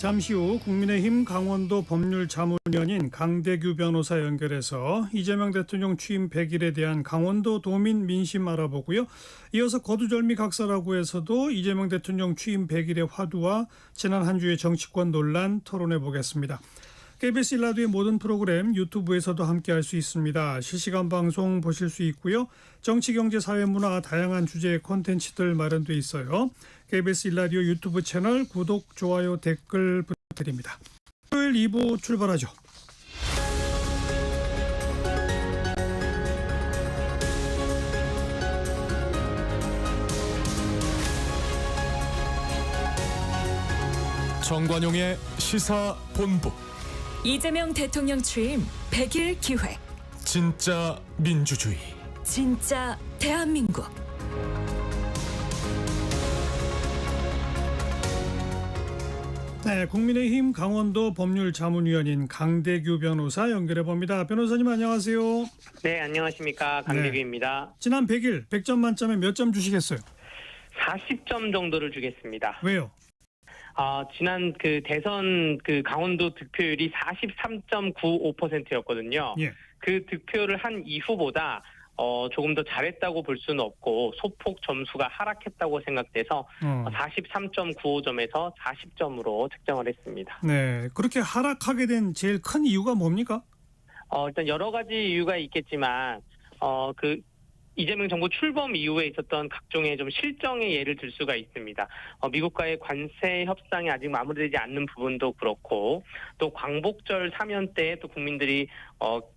잠시 후 국민의힘 강원도 법률자문위원인 강대규 변호사 연결해서 이재명 대통령 취임 100일에 대한 강원도 도민 민심 알아보고요. 이어서 거두절미 각설하고에서도 이재명 대통령 취임 100일의 화두와 지난 한 주의 정치권 논란 토론해 보겠습니다. KBS 1라디오의 모든 프로그램 유튜브에서도 함께할 수 있습니다. 실시간 방송 보실 수 있고요. 정치, 경제, 사회, 문화 다양한 주제의 콘텐츠들 마련돼 있어요. KBS 1라디오 유튜브 채널 구독, 좋아요, 댓글 부탁드립니다. 토요일 2부 출발하죠. 정관용의 시사본부. 이재명 대통령 취임 100일 기획. 진짜 민주주의. 진짜 대한민국. 네, 국민의힘 강원도 법률자문위원인 강대규 변호사 연결해 봅니다. 변호사님 안녕하세요. 네, 안녕하십니까. 강대규입니다. 지난 100일 100점 만점에 몇 점 주시겠어요? 40점 정도를 주겠습니다. 왜요? 지난 대선 강원도 득표율이 43.95%였거든요. 예. 그 득표를 한 이후보다 조금 더 잘했다고 볼 수는 없고 소폭 점수가 하락했다고 생각돼서 43.95점에서 40점으로 측정을 했습니다. 네, 그렇게 하락하게 된 제일 큰 이유가 뭡니까? 일단 여러 가지 이유가 있겠지만 이재명 정부 출범 이후에 있었던 각종의 좀 실정의 예를 들 수가 있습니다. 미국과의 관세 협상이 아직 마무리되지 않는 부분도 그렇고, 또 광복절 사면 때 또 국민들이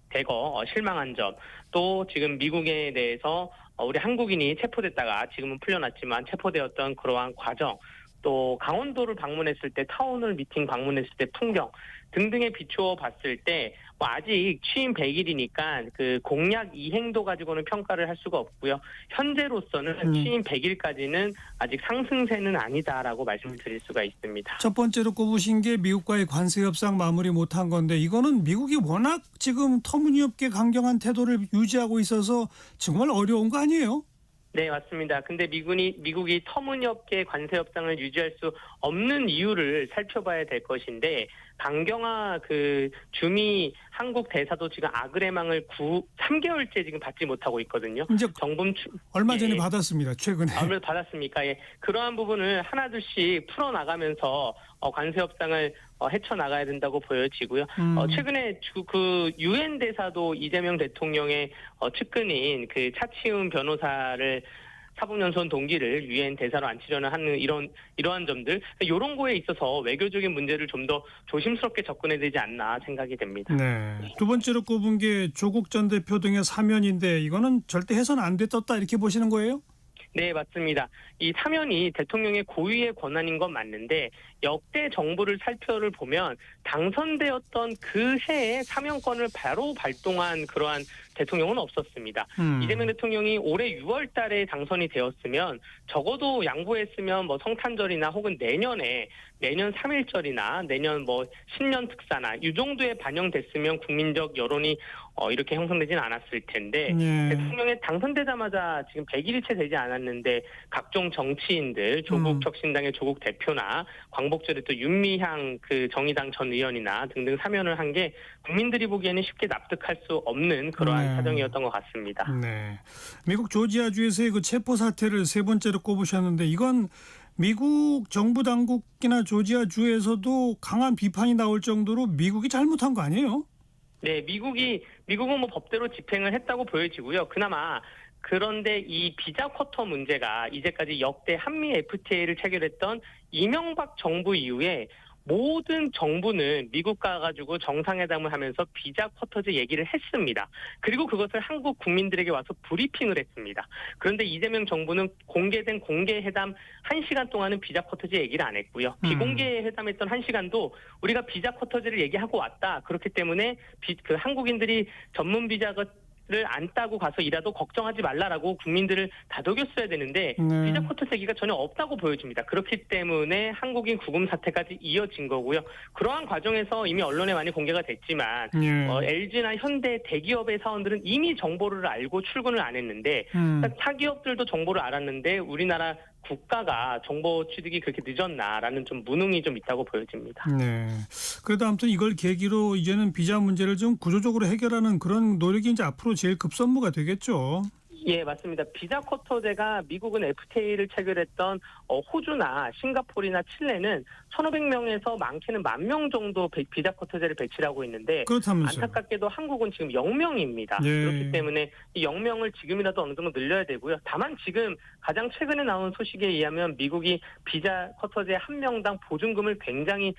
대거 실망한 점, 또 지금 미국에 대해서 우리 한국인이 체포됐다가 지금은 풀려났지만 체포되었던 그러한 과정, 또 강원도를 방문했을 때 타운홀 미팅 방문했을 때 풍경 등등에 비추어 봤을 때 아직 취임 100일이니까 그 공약 이행도 가지고는 평가를 할 수가 없고요. 현재로서는 취임 100일까지는 아직 상승세는 아니다라고 말씀을 드릴 수가 있습니다. 첫 번째로 꼽으신 게 미국과의 관세 협상 마무리 못한 건데, 이거는 미국이 워낙 지금 터무니없게 강경한 태도를 유지하고 있어서 정말 어려운 거 아니에요? 네, 맞습니다. 근데 미국이 터무니없게 관세 협상을 유지할 수 없는 이유를 살펴봐야 될 것인데, 강경화 주미 한국 대사도 지금 아그레망을 3개월째 지금 받지 못하고 있거든요. 이제 정부 얼마 전에 받았습니다. 최근에. 아무래도 받았습니까? 예. 그러한 부분을 하나둘씩 풀어나가면서 관세 협상을 헤쳐나가야 된다고 보여지고요. 최근에 유엔 대사도 이재명 대통령의 측근인 차치훈 변호사를 사법연수원 동기를 유엔 대사로 앉히려는 하는 이러한 점들, 이런 거에 있어서 외교적인 문제를 좀 더 조심스럽게 접근해야 되지 않나 생각이 됩니다. 네. 두 번째로 꼽은 게 조국 전 대표 등의 사면인데, 이거는 절대 해서는 안 됐었다 이렇게 보시는 거예요? 네, 맞습니다. 이 사면이 대통령의 고유의 권한인 건 맞는데, 역대 정부를 살펴를 보면 당선되었던 그 해에 사면권을 바로 발동한 그러한 대통령은 없었습니다. 이재명 대통령이 올해 6월 달에 당선이 되었으면 적어도 양보했으면 성탄절이나 혹은 내년 3.1절이나 내년 신년 특사나 이 정도에 반영됐으면 국민적 여론이 이렇게 형성되지는 않았을 텐데, 대통령이 당선되자마자 지금 100일이 채 되지 않았는데 각종 정치인들, 조국 혁신당의 조국 대표나 광복절에 또 윤미향 정의당 전 의원이나 등등 사면을 한 게 국민들이 보기에는 쉽게 납득할 수 없는 그러한 사정이었던 것 같습니다. 네, 미국 조지아주에서의 체포 사태를 세 번째로 꼽으셨는데, 이건 미국 정부 당국이나 조지아주에서도 강한 비판이 나올 정도로 미국이 잘못한 거 아니에요? 네, 미국은 법대로 집행을 했다고 보여지고요. 그런데 이 비자 쿼터 문제가 이제까지 역대 한미 FTA를 체결했던 이명박 정부 이후에 모든 정부는 미국 가가지고 정상회담을 하면서 비자 쿼터제 얘기를 했습니다. 그리고 그것을 한국 국민들에게 와서 브리핑을 했습니다. 그런데 이재명 정부는 공개된 공개회담 1시간 동안은 비자 쿼터제 얘기를 안 했고요. 비공개 회담했던 1시간도 우리가 비자 쿼터제를 얘기하고 왔다. 그렇기 때문에 한국인들이 전문 비자가 를 안 따고 가서 일하도 걱정하지 말라라고 국민들을 다독였어야 되는데 비자 쿼터 제기가 전혀 없다고 보여집니다. 그렇기 때문에 한국인 구금 사태까지 이어진 거고요. 그러한 과정에서 이미 언론에 많이 공개가 됐지만 LG나 현대 대기업의 사원들은 이미 정보를 알고 출근을 안 했는데, 타기업들도 정보를 알았는데 우리나라 국가가 정보 취득이 그렇게 늦었나라는 좀 무능이 좀 있다고 보여집니다. 네. 그래도 아무튼 이걸 계기로 이제는 비자 문제를 좀 구조적으로 해결하는 그런 노력이 이제 앞으로 제일 급선무가 되겠죠. 예, 맞습니다. 비자 쿼터제가 미국은 FTA를 체결했던 호주나 싱가포르나 칠레는 1,500명에서 많게는 10,000명 정도 비자 쿼터제를 배치를 하고 있는데 그렇다면서요. 안타깝게도 한국은 지금 0명입니다. 네. 그렇기 때문에 이 0명을 지금이라도 어느 정도 늘려야 되고요. 다만 지금 가장 최근에 나온 소식에 의하면 미국이 비자 쿼터제 한 명당 보증금을 굉장히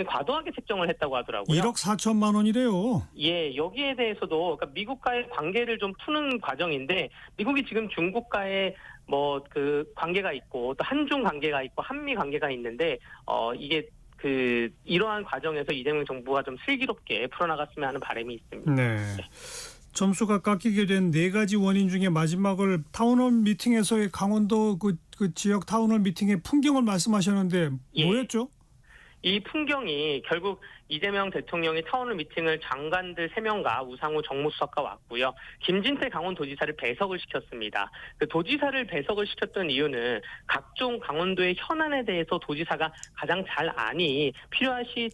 과도하게 책정을 했다고 하더라고요. 1억 4천만 원이래요. 예, 여기에 대해서도 그러니까 미국과의 관계를 좀 푸는 과정인데 미국이 지금 중국과의 그 관계가 있고 또 한중 관계가 있고 한미 관계가 있는데 이게 이러한 과정에서 이재명 정부가 좀 슬기롭게 풀어나갔으면 하는 바람이 있습니다. 네. 점수가 깎이게 된 네 가지 원인 중에 마지막을 타운홀 미팅에서의 강원도 그 지역 타운홀 미팅의 풍경을 말씀하셨는데 예. 뭐였죠? 이 풍경이 결국 이재명 대통령이 타운홀 미팅을 장관들 3명과 우상호 정무수석과 왔고요. 김진태 강원도지사를 배석을 시켰습니다. 그 도지사를 배석을 시켰던 이유는 각종 강원도의 현안에 대해서 도지사가 가장 잘 아니 필요시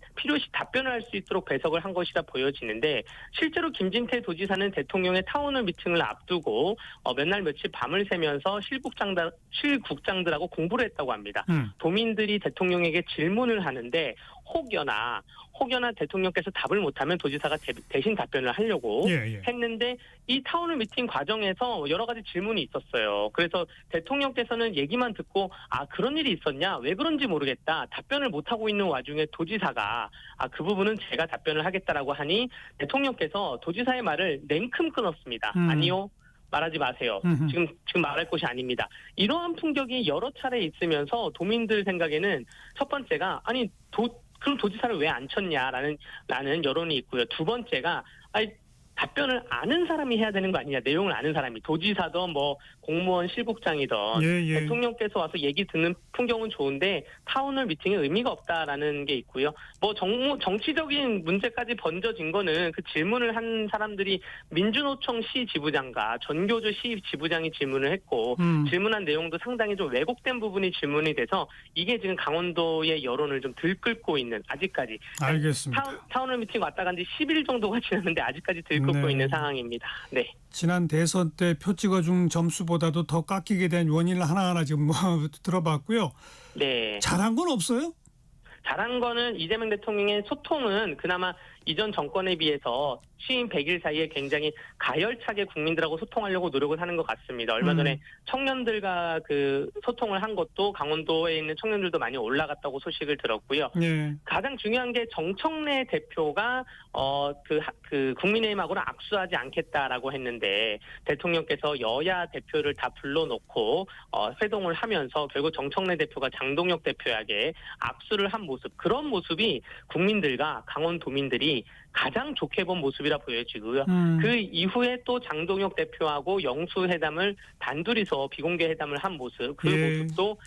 답변을 할 수 있도록 배석을 한 것이라 보여지는데 실제로 김진태 도지사는 대통령의 타운홀 미팅을 앞두고 몇 날 며칠 밤을 새면서 실국장들하고 공부를 했다고 합니다. 도민들이 대통령에게 질문을 하는데 혹여나 대통령께서 답을 못하면 도지사가 대신 답변을 하려고 했는데 이 타운홀 미팅 과정에서 여러 가지 질문이 있었어요. 그래서 대통령께서는 얘기만 듣고 그런 일이 있었냐? 왜 그런지 모르겠다. 답변을 못하고 있는 와중에 도지사가 그 부분은 제가 답변을 하겠다라고 하니 대통령께서 도지사의 말을 냉큼 끊었습니다. 아니요. 말하지 마세요. 지금 말할 것이 아닙니다. 이러한 풍경이 여러 차례 있으면서 도민들 생각에는 첫 번째가 그럼 도지사를 왜 안 쳤냐라는 여론이 있고요. 두 번째가 답변을 아는 사람이 해야 되는 거 아니냐. 내용을 아는 사람이. 도지사든 공무원 실국장이든 대통령께서 와서 얘기 듣는 풍경은 좋은데 타운홀 미팅에 의미가 없다라는 게 있고요. 정치적인 문제까지 번져진 거는 그 질문을 한 사람들이 민주노총 시 지부장과 전교조 시 지부장이 질문을 했고 질문한 내용도 상당히 좀 왜곡된 부분이 질문이 돼서 이게 지금 강원도의 여론을 좀 들끓고 있는 아직까지. 알겠습니다. 타운홀 미팅 왔다 간 지 10일 정도가 지났는데 아직까지 들끓고 있는 상황입니다. 네. 지난 대선 때 표 찍어준 점수보다도 더 깎이게 된 원인을 하나하나 지금 들어봤고요. 네. 잘한 건 없어요? 잘한 거는 이재명 대통령의 소통은 그나마 이전 정권에 비해서 취임 100일 사이에 굉장히 가열차게 국민들하고 소통하려고 노력을 하는 것 같습니다. 얼마 전에 청년들과 소통을 한 것도 강원도에 있는 청년들도 많이 올라갔다고 소식을 들었고요. 네. 가장 중요한 게 정청래 대표가 국민의힘하고는 악수하지 않겠다라고 했는데 대통령께서 여야 대표를 다 불러놓고 회동을 하면서 결국 정청래 대표가 장동혁 대표에게 악수를 한 모습, 그런 모습이 국민들과 강원도민들이 가장 좋게 본 모습이라 보여지고요. 그 이후에 또 장동혁 대표하고 영수회담을 단둘이서 비공개 회담을 한 모습, 그 모습도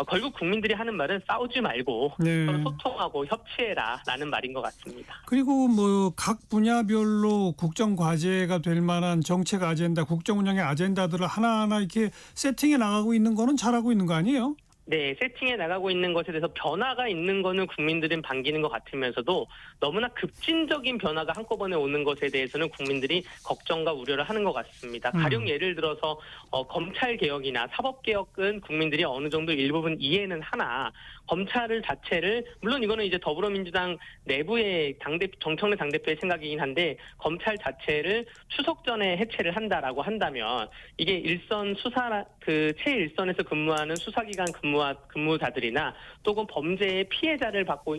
결국 국민들이 하는 말은 싸우지 말고 서로 소통하고 협치해라라는 말인 것 같습니다. 그리고 각 분야별로 국정 과제가 될 만한 정책 아젠다, 국정 운영의 아젠다들을 하나하나 이렇게 세팅해 나가고 있는 거는 잘하고 있는 거 아니에요? 네, 세팅해 나가고 있는 것에 대해서 변화가 있는 거는 국민들은 반기는 것 같으면서도 너무나 급진적인 변화가 한꺼번에 오는 것에 대해서는 국민들이 걱정과 우려를 하는 것 같습니다. 가령 예를 들어서 검찰개혁이나 사법개혁은 국민들이 어느 정도 일부분 이해는 하나 검찰을 자체를 물론 이거는 이제 더불어민주당 내부의 정청래 당대표의 생각이긴 한데 검찰 자체를 추석 전에 해체를 한다라고 한다면 이게 일선 수사 최일선에서 근무하는 수사기관 근무자들이나 또는 범죄의 피해를 받고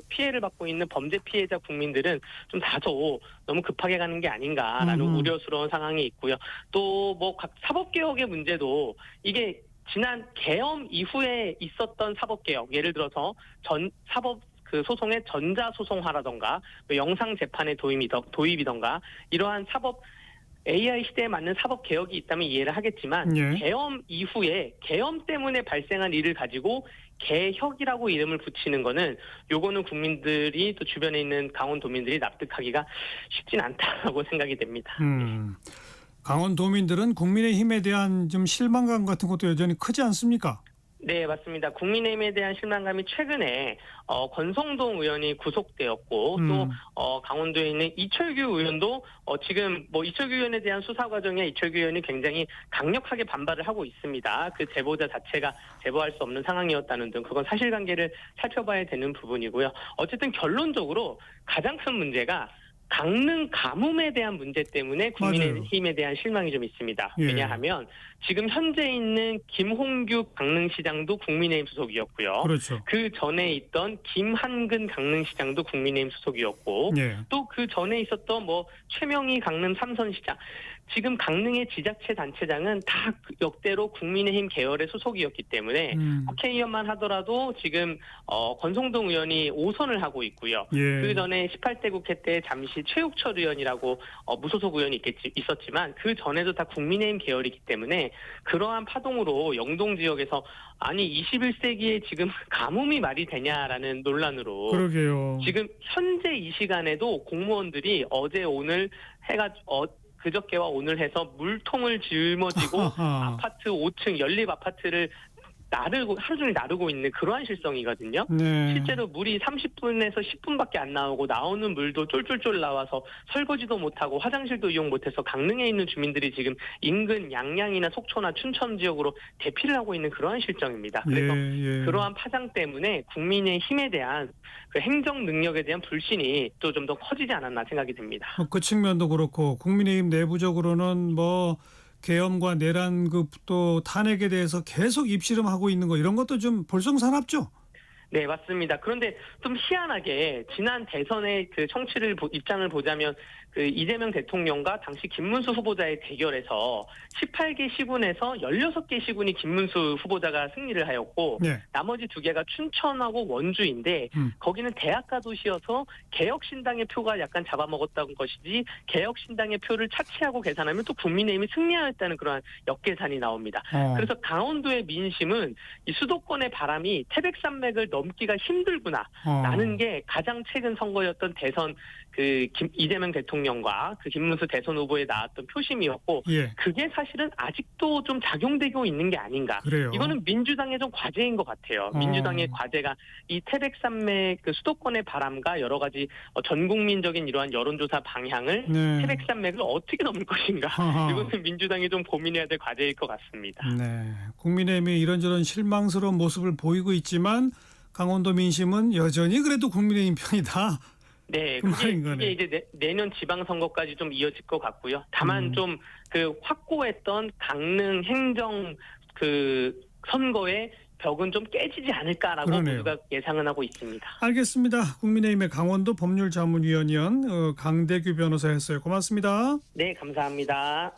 있는 범죄 피해자 국민들은 좀 다소 너무 급하게 가는 게 아닌가라는 우려스러운 상황이 있고요. 또 각 사법개혁의 문제도 이게 지난 계엄 이후에 있었던 사법개혁, 예를 들어서 소송의 전자소송화라던가 영상 재판의 도입이던가 이러한 AI 시대에 맞는 사법 개혁이 있다면 이해를 하겠지만 계엄 이후에 계엄 때문에 발생한 일을 가지고 개혁이라고 이름을 붙이는 거는 요거는 국민들이 또 주변에 있는 강원도민들이 납득하기가 쉽진 않다고 생각이 됩니다. 강원도민들은 국민의힘에 대한 좀 실망감 같은 것도 여전히 크지 않습니까? 네, 맞습니다. 국민의힘에 대한 실망감이 최근에 권성동 의원이 구속되었고 또 강원도에 있는 이철규 의원도 지금 뭐 이철규 의원에 대한 수사 과정에 이철규 의원이 굉장히 강력하게 반발을 하고 있습니다. 그 제보자 자체가 제보할 수 없는 상황이었다는 등 그건 사실관계를 살펴봐야 되는 부분이고요. 어쨌든 결론적으로 가장 큰 문제가 강릉 가뭄에 대한 문제 때문에 국민의힘에 대한 실망이 좀 있습니다. 예. 왜냐하면 지금 현재 있는 김홍규 강릉시장도 국민의힘 소속이었고요. 그렇죠. 그 전에 있던 김한근 강릉시장도 국민의힘 소속이었고 예. 또 그 전에 있었던 뭐 최명희 강릉 삼선시장 지금 강릉의 지자체 단체장은 다 역대로 국민의힘 계열의 소속이었기 때문에 국회의원만 하더라도 지금 권성동 의원이 5선을 하고 있고요. 예. 그 전에 18대 국회 때 잠시 최욱철 의원이라고 무소속 의원이 있었지만 그 전에도 다 국민의힘 계열이기 때문에 그러한 파동으로 영동 지역에서 아니 21세기에 지금 가뭄이 말이 되냐라는 논란으로 그러게요. 지금 현재 이 시간에도 공무원들이 어제 오늘 그저께와 오늘 해서 물통을 짊어지고 아파트 5층 연립 아파트를 하루 종일 나르고 있는 그러한 실정이거든요. 네. 실제로 물이 30분에서 10분밖에 안 나오고 나오는 물도 쫄쫄쫄 나와서 설거지도 못하고 화장실도 이용 못해서 강릉에 있는 주민들이 지금 인근 양양이나 속초나 춘천 지역으로 대피를 하고 있는 그러한 실정입니다. 그래서 예. 그러한 파장 때문에 국민의 힘에 대한 그 행정 능력에 대한 불신이 또 좀 더 커지지 않았나 생각이 듭니다. 그 측면도 그렇고 국민의힘 내부적으로는 뭐 계엄과 내란 또 탄핵에 대해서 계속 입씨름하고 있는 거 이런 것도 좀 볼썽사납죠? 네, 맞습니다. 그런데 좀 희한하게 지난 대선의 그 입장을 보자면 그 이재명 대통령과 당시 김문수 후보자의 대결에서 18개 시군에서 16개 시군이 김문수 후보자가 승리를 하였고 네. 나머지 2개가 춘천하고 원주인데 거기는 대학가 도시여서 개혁신당의 표가 약간 잡아먹었다는 것이지 개혁신당의 표를 차치하고 계산하면 또 국민의힘이 승리하였다는 그러한 역계산이 나옵니다. 그래서 강원도의 민심은 이 수도권의 바람이 태백산맥을 넘기가 힘들구나 라는 게 가장 최근 선거였던 대선 이재명 대통령과 그 김문수 대선 후보에 나왔던 표심이었고 예. 그게 사실은 아직도 좀 작용되고 있는 게 아닌가. 그래요. 이거는 민주당의 좀 과제인 것 같아요. 민주당의 과제가 이 태백산맥 그 수도권의 바람과 여러 가지 전 국민적인 이러한 여론조사 방향을 네. 태백산맥을 어떻게 넘을 것인가. 이것은 민주당이 좀 고민해야 될 과제일 것 같습니다. 네. 국민의힘이 이런저런 실망스러운 모습을 보이고 있지만 강원도 민심은 여전히 그래도 국민의힘 편이다. 네, 그 말인 거네. 그게 이제 내년 지방선거까지 좀 이어질 것 같고요. 다만 좀 그 확고했던 강릉 행정 그 선거의 벽은 좀 깨지지 않을까라고 그러네요. 모두가 예상은 하고 있습니다. 알겠습니다. 국민의힘의 강원도 법률자문위원이었 강대규 변호사였어요. 고맙습니다. 네, 감사합니다.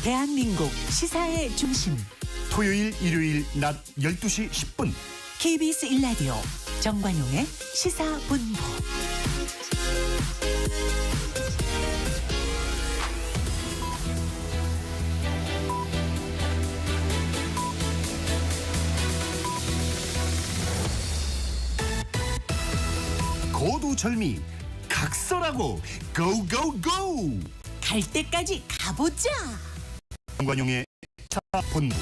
대한민국 시사의 중심 토요일 일요일 낮 12시 10분 KBS 1라디오 정관용의 시사본부. 고두절미 각설하고 고고고 갈 때까지 가보자. 정관용의 시사본부.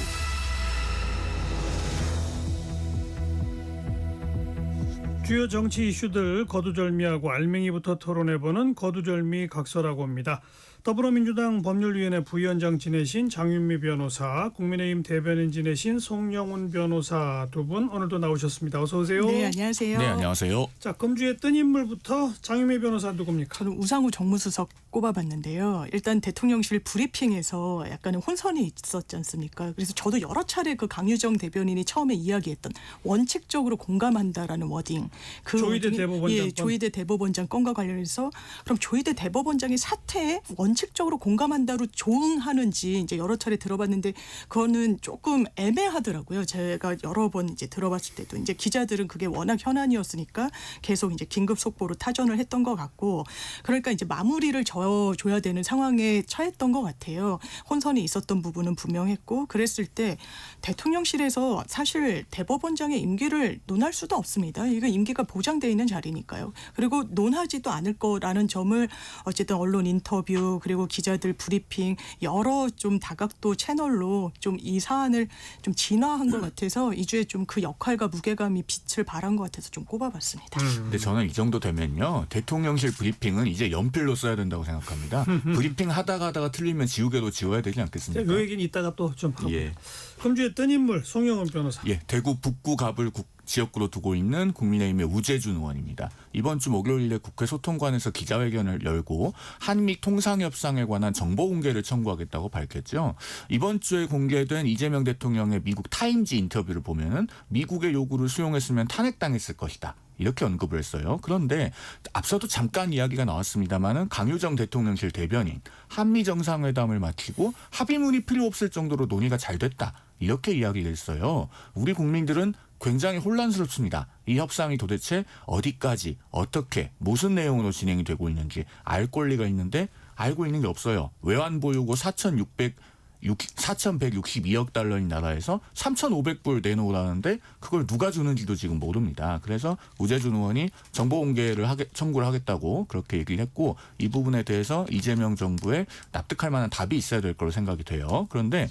주요 정치 이슈들 거두절미하고 알맹이부터 토론해보는 거두절미 각설하고 입니다. 더불어민주당 법률위원회 부위원장 지내신 장윤미 변호사, 국민의힘 대변인 지내신 송영훈 변호사 두 분 오늘도 나오셨습니다. 어서 오세요. 네, 안녕하세요. 네, 안녕하세요. 자, 금주했던 인물부터 장윤미 변호사 누굽니까? 저는 우상우 정무수석 꼽아봤는데요. 일단 대통령실 브리핑에서 약간의 혼선이 있었지 않습니까? 그래서 저도 여러 차례 그 강유정 대변인이 처음에 이야기했던 원칙적으로 공감한다라는 워딩. 그 조희대 워딩이, 대법원장 건. 조희대 대법원장 건과 관련해서 그럼 조희대 대법원장의 사퇴에 원칙적으로 공감한다로 조응하는지 이제 여러 차례 들어봤는데 그거는 조금 애매하더라고요. 제가 여러 번 이제 들어봤을 때도 이제 기자들은 그게 워낙 현안이었으니까 계속 이제 긴급 속보로 타전을 했던 것 같고 그러니까 이제 마무리를 줘야 되는 상황에 처했던 것 같아요. 혼선이 있었던 부분은 분명했고 그랬을 때 대통령실에서 사실 대법원장의 임기를 논할 수도 없습니다. 이거 임기가 보장돼 있는 자리니까요. 그리고 논하지도 않을 거라는 점을 어쨌든 언론 인터뷰 그리고 기자들 브리핑 여러 좀 다각도 채널로 좀 이 사안을 좀 진화한 것 같아서 이 주에 좀 그 역할과 무게감이 빛을 발한 것 같아서 좀 꼽아봤습니다. 근데 저는 이 정도 되면요. 대통령실 브리핑은 이제 연필로 써야 된다고 생각합니다. 브리핑 하다가 틀리면 지우개로 지워야 되지 않겠습니까? 그 얘기는 이따가 또 좀 하고. 예. 금주의 뜬 인물 송영은 변호사. 예, 대구 북구 갑을 지역구로 두고 있는 국민의힘의 우재준 의원입니다. 이번 주 목요일에 국회 소통관에서 기자회견을 열고 한미 통상협상에 관한 정보 공개를 청구하겠다고 밝혔죠. 이번 주에 공개된 이재명 대통령의 미국 타임지 인터뷰를 보면은 미국의 요구를 수용했으면 탄핵당했을 것이다. 이렇게 언급을 했어요. 그런데 앞서도 잠깐 이야기가 나왔습니다마는 강효정 대통령실 대변인 한미 정상회담을 마치고 합의문이 필요 없을 정도로 논의가 잘 됐다. 이렇게 이야기를 했어요. 우리 국민들은 굉장히 혼란스럽습니다. 이 협상이 도대체 어디까지 어떻게 무슨 내용으로 진행이 되고 있는지 알 권리가 있는데 알고 있는 게 없어요. 외환보 요구 4,162억 달러인 나라에서 3,500불 내놓으라는데 그걸 누가 주는지도 지금 모릅니다. 그래서 우재준 의원이 정보 공개를 청구를 하겠다고 그렇게 얘기를 했고 이 부분에 대해서 이재명 정부에 납득할 만한 답이 있어야 될 거로 생각이 돼요. 그런데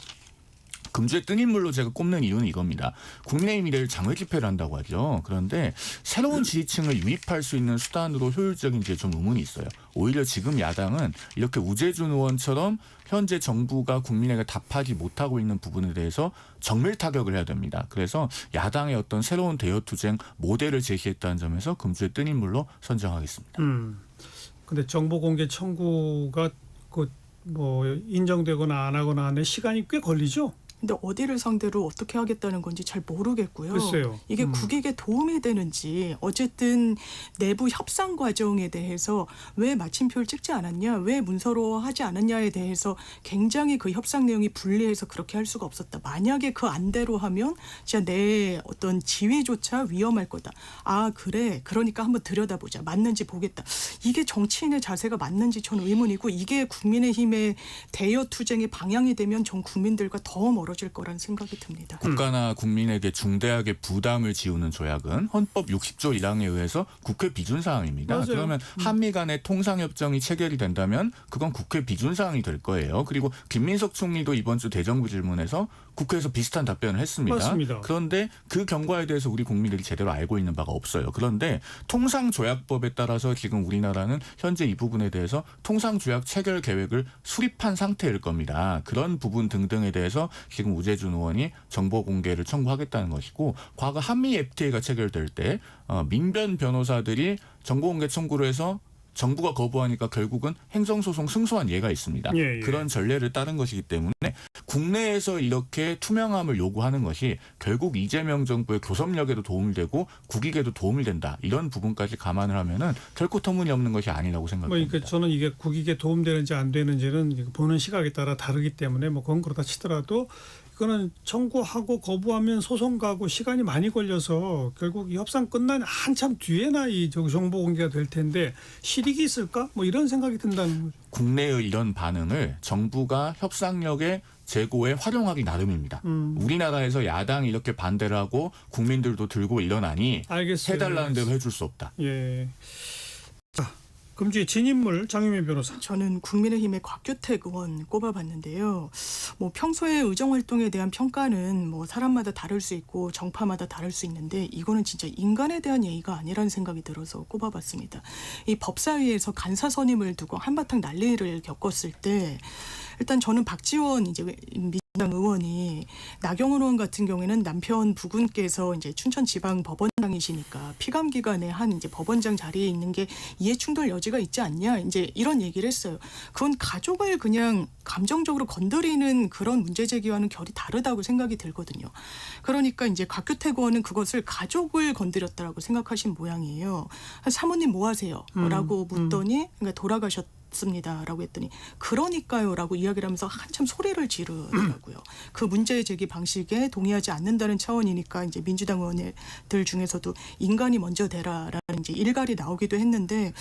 금주의 뜬 인물로 제가 꼽는 이유는 이겁니다. 국민의힘이 내일 장외 집회를 한다고 하죠. 그런데 새로운 지지층을 유입할 수 있는 수단으로 효율적인지 좀 의문이 있어요. 오히려 지금 야당은 이렇게 우재준 의원처럼 현재 정부가 국민에게 답하지 못하고 있는 부분에 대해서 정밀 타격을 해야 됩니다. 그래서 야당의 어떤 새로운 대여투쟁 모델을 제시했다는 점에서 금주의 뜬 인물로 선정하겠습니다. 근데 정보 공개 청구가 뭐 인정되거나 안 하거나 하는 시간이 꽤 걸리죠. 근데 어디를 상대로 어떻게 하겠다는 건지 잘 모르겠고요. 글쎄요. 이게 국익에 도움이 되는지 어쨌든 내부 협상 과정에 대해서 왜 마침표를 찍지 않았냐, 왜 문서로 하지 않았냐에 대해서 굉장히 그 협상 내용이 불리해서 그렇게 할 수가 없었다. 만약에 그 안대로 하면 진짜 내 어떤 지위조차 위험할 거다. 아 그래, 그러니까 한번 들여다보자. 맞는지 보겠다. 이게 정치인의 자세가 맞는지 저는 의문이고 이게 국민의힘의 대여 투쟁의 방향이 되면 전 국민들과 더 멀어질 거라는 생각이 듭니다. 국가나 국민에게 중대하게 부담을 지우는 조약은 헌법 60조 1항에 의해서 국회 비준사항입니다. 맞아요. 그러면 한미 간의 통상협정이 체결이 된다면 그건 국회 비준사항이 될 거예요. 그리고 김민석 총리도 이번 주 대정부 질문에서 국회에서 비슷한 답변을 했습니다. 맞습니다. 그런데 그 경과에 대해서 우리 국민들이 제대로 알고 있는 바가 없어요. 그런데 통상조약법에 따라서 지금 우리나라는 현재 이 부분에 대해서 통상조약 체결 계획을 수립한 상태일 겁니다. 그런 부분 등등에 대해서 지금 우재준 의원이 정보 공개를 청구하겠다는 것이고 과거 한미 FTA가 체결될 때 민변 변호사들이 정보 공개 청구를 해서 정부가 거부하니까 결국은 행정소송 승소한 예가 있습니다. 예. 그런 전례를 따른 것이기 때문에 국내에서 이렇게 투명함을 요구하는 것이 결국 이재명 정부의 교섭력에도 도움이 되고 국익에도 도움이 된다. 이런 부분까지 감안을 하면은 결코 터무니없는 것이 아니라고 생각합니다. 그러니까 저는 이게 국익에 도움되는지 안 되는지는 보는 시각에 따라 다르기 때문에 뭐 그건 그렇다 치더라도 이거는 청구하고 거부하면 소송 가고 시간이 많이 걸려서 결국 이 협상 끝난 한참 뒤에나 이 정보 공개가 될 텐데 실익이 있을까? 뭐 이런 생각이 든다는 거죠. 국내의 이런 반응을 정부가 협상력의 재고에 활용하기 나름입니다. 우리나라에서 야당이 이렇게 반대를 하고 국민들도 들고 일어나니 알겠어요. 해달라는 대로 해줄 수 없다. 예. 자, 금주의 진인물 장유미 변호사. 저는 국민의힘의 곽규택 의원 꼽아봤는데요. 뭐 평소에 의정 활동에 대한 평가는 뭐 사람마다 다를 수 있고 정파마다 다를 수 있는데 이거는 진짜 인간에 대한 예의가 아니라는 생각이 들어서 꼽아봤습니다. 이 법사위에서 간사 선임을 두고 한바탕 난리를 겪었을 때 일단 저는 박지원 이제 민주당 의원이 나경원 의원 같은 경우에는 남편 부군께서 이제 춘천지방 법원장이시니까 피감 기관에 한 이제 법원장 자리에 있는 게 이해 충돌 여지가 있지 않냐 이제 이런 얘기를 했어요. 그건 가족을 그냥 감정적으로 건드리는 그런 문제 제기와는 결이 다르다고 생각이 들거든요. 그러니까 이제 곽규택 의원은 그것을 가족을 건드렸다라고 생각하신 모양이에요. 사모님 뭐 하세요? 라고 묻더니 그러니까 돌아가셨. 맞습니다라고 했더니 그러니까요라고 이야기를 하면서 한참 소리를 지르더라고요. 그 문제 제기 방식에 동의하지 않는다는 차원이니까 이제 민주당 의원들 중에서도 인간이 먼저 되라라는 이제 일갈이 나오기도 했는데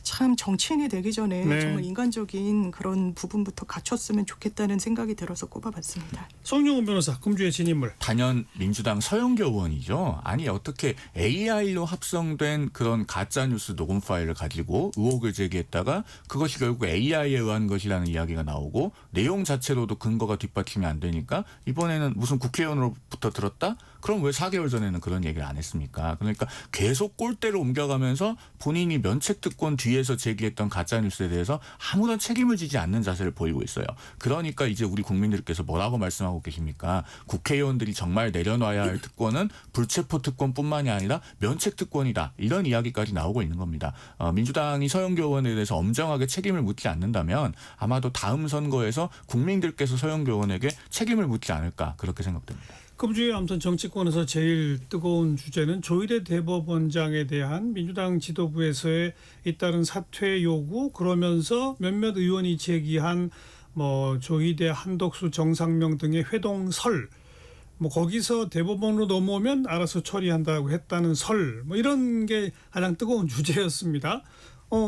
참 정치인이 되기 전에 네. 정말 인간적인 그런 부분부터 갖췄으면 좋겠다는 생각이 들어서 꼽아봤습니다. 송영훈 변호사, 금주의 진인물. 단연 민주당 서영교 의원이죠. 아니 어떻게 AI로 합성된 그런 가짜 뉴스 녹음 파일을 가지고 의혹을 제기했다가 그것이 결국 AI에 의한 것이라는 이야기가 나오고 내용 자체로도 근거가 뒷받침이 안 되니까 이번에는 무슨 국회의원으로부터 들었다? 그럼 왜 4개월 전에는 그런 얘기를 안 했습니까? 그러니까 계속 꼴대로 옮겨가면서 본인이 면책특권 뒤에서 제기했던 가짜 뉴스에 대해서 아무런 책임을 지지 않는 자세를 보이고 있어요. 그러니까 이제 우리 국민들께서 뭐라고 말씀하고 계십니까? 국회의원들이 정말 내려놔야 할 특권은 불체포 특권뿐만이 아니라 면책특권이다. 이런 이야기까지 나오고 있는 겁니다. 민주당이 서영교 의원에 대해서 엄정하게 책임을 묻지 않는다면 아마도 다음 선거에서 국민들께서 서영교 의원에게 책임을 묻지 않을까 그렇게 생각됩니다. 금주의 아무튼 정치권에서 제일 뜨거운 주제는 조희대 대법원장에 대한 민주당 지도부에서의 잇따른 사퇴 요구, 그러면서 몇몇 의원이 제기한 뭐 조희대, 한덕수, 정상명 등의 회동설, 뭐 거기서 대법원으로 넘어오면 알아서 처리한다고 했다는 설, 뭐 이런 게 가장 뜨거운 주제였습니다.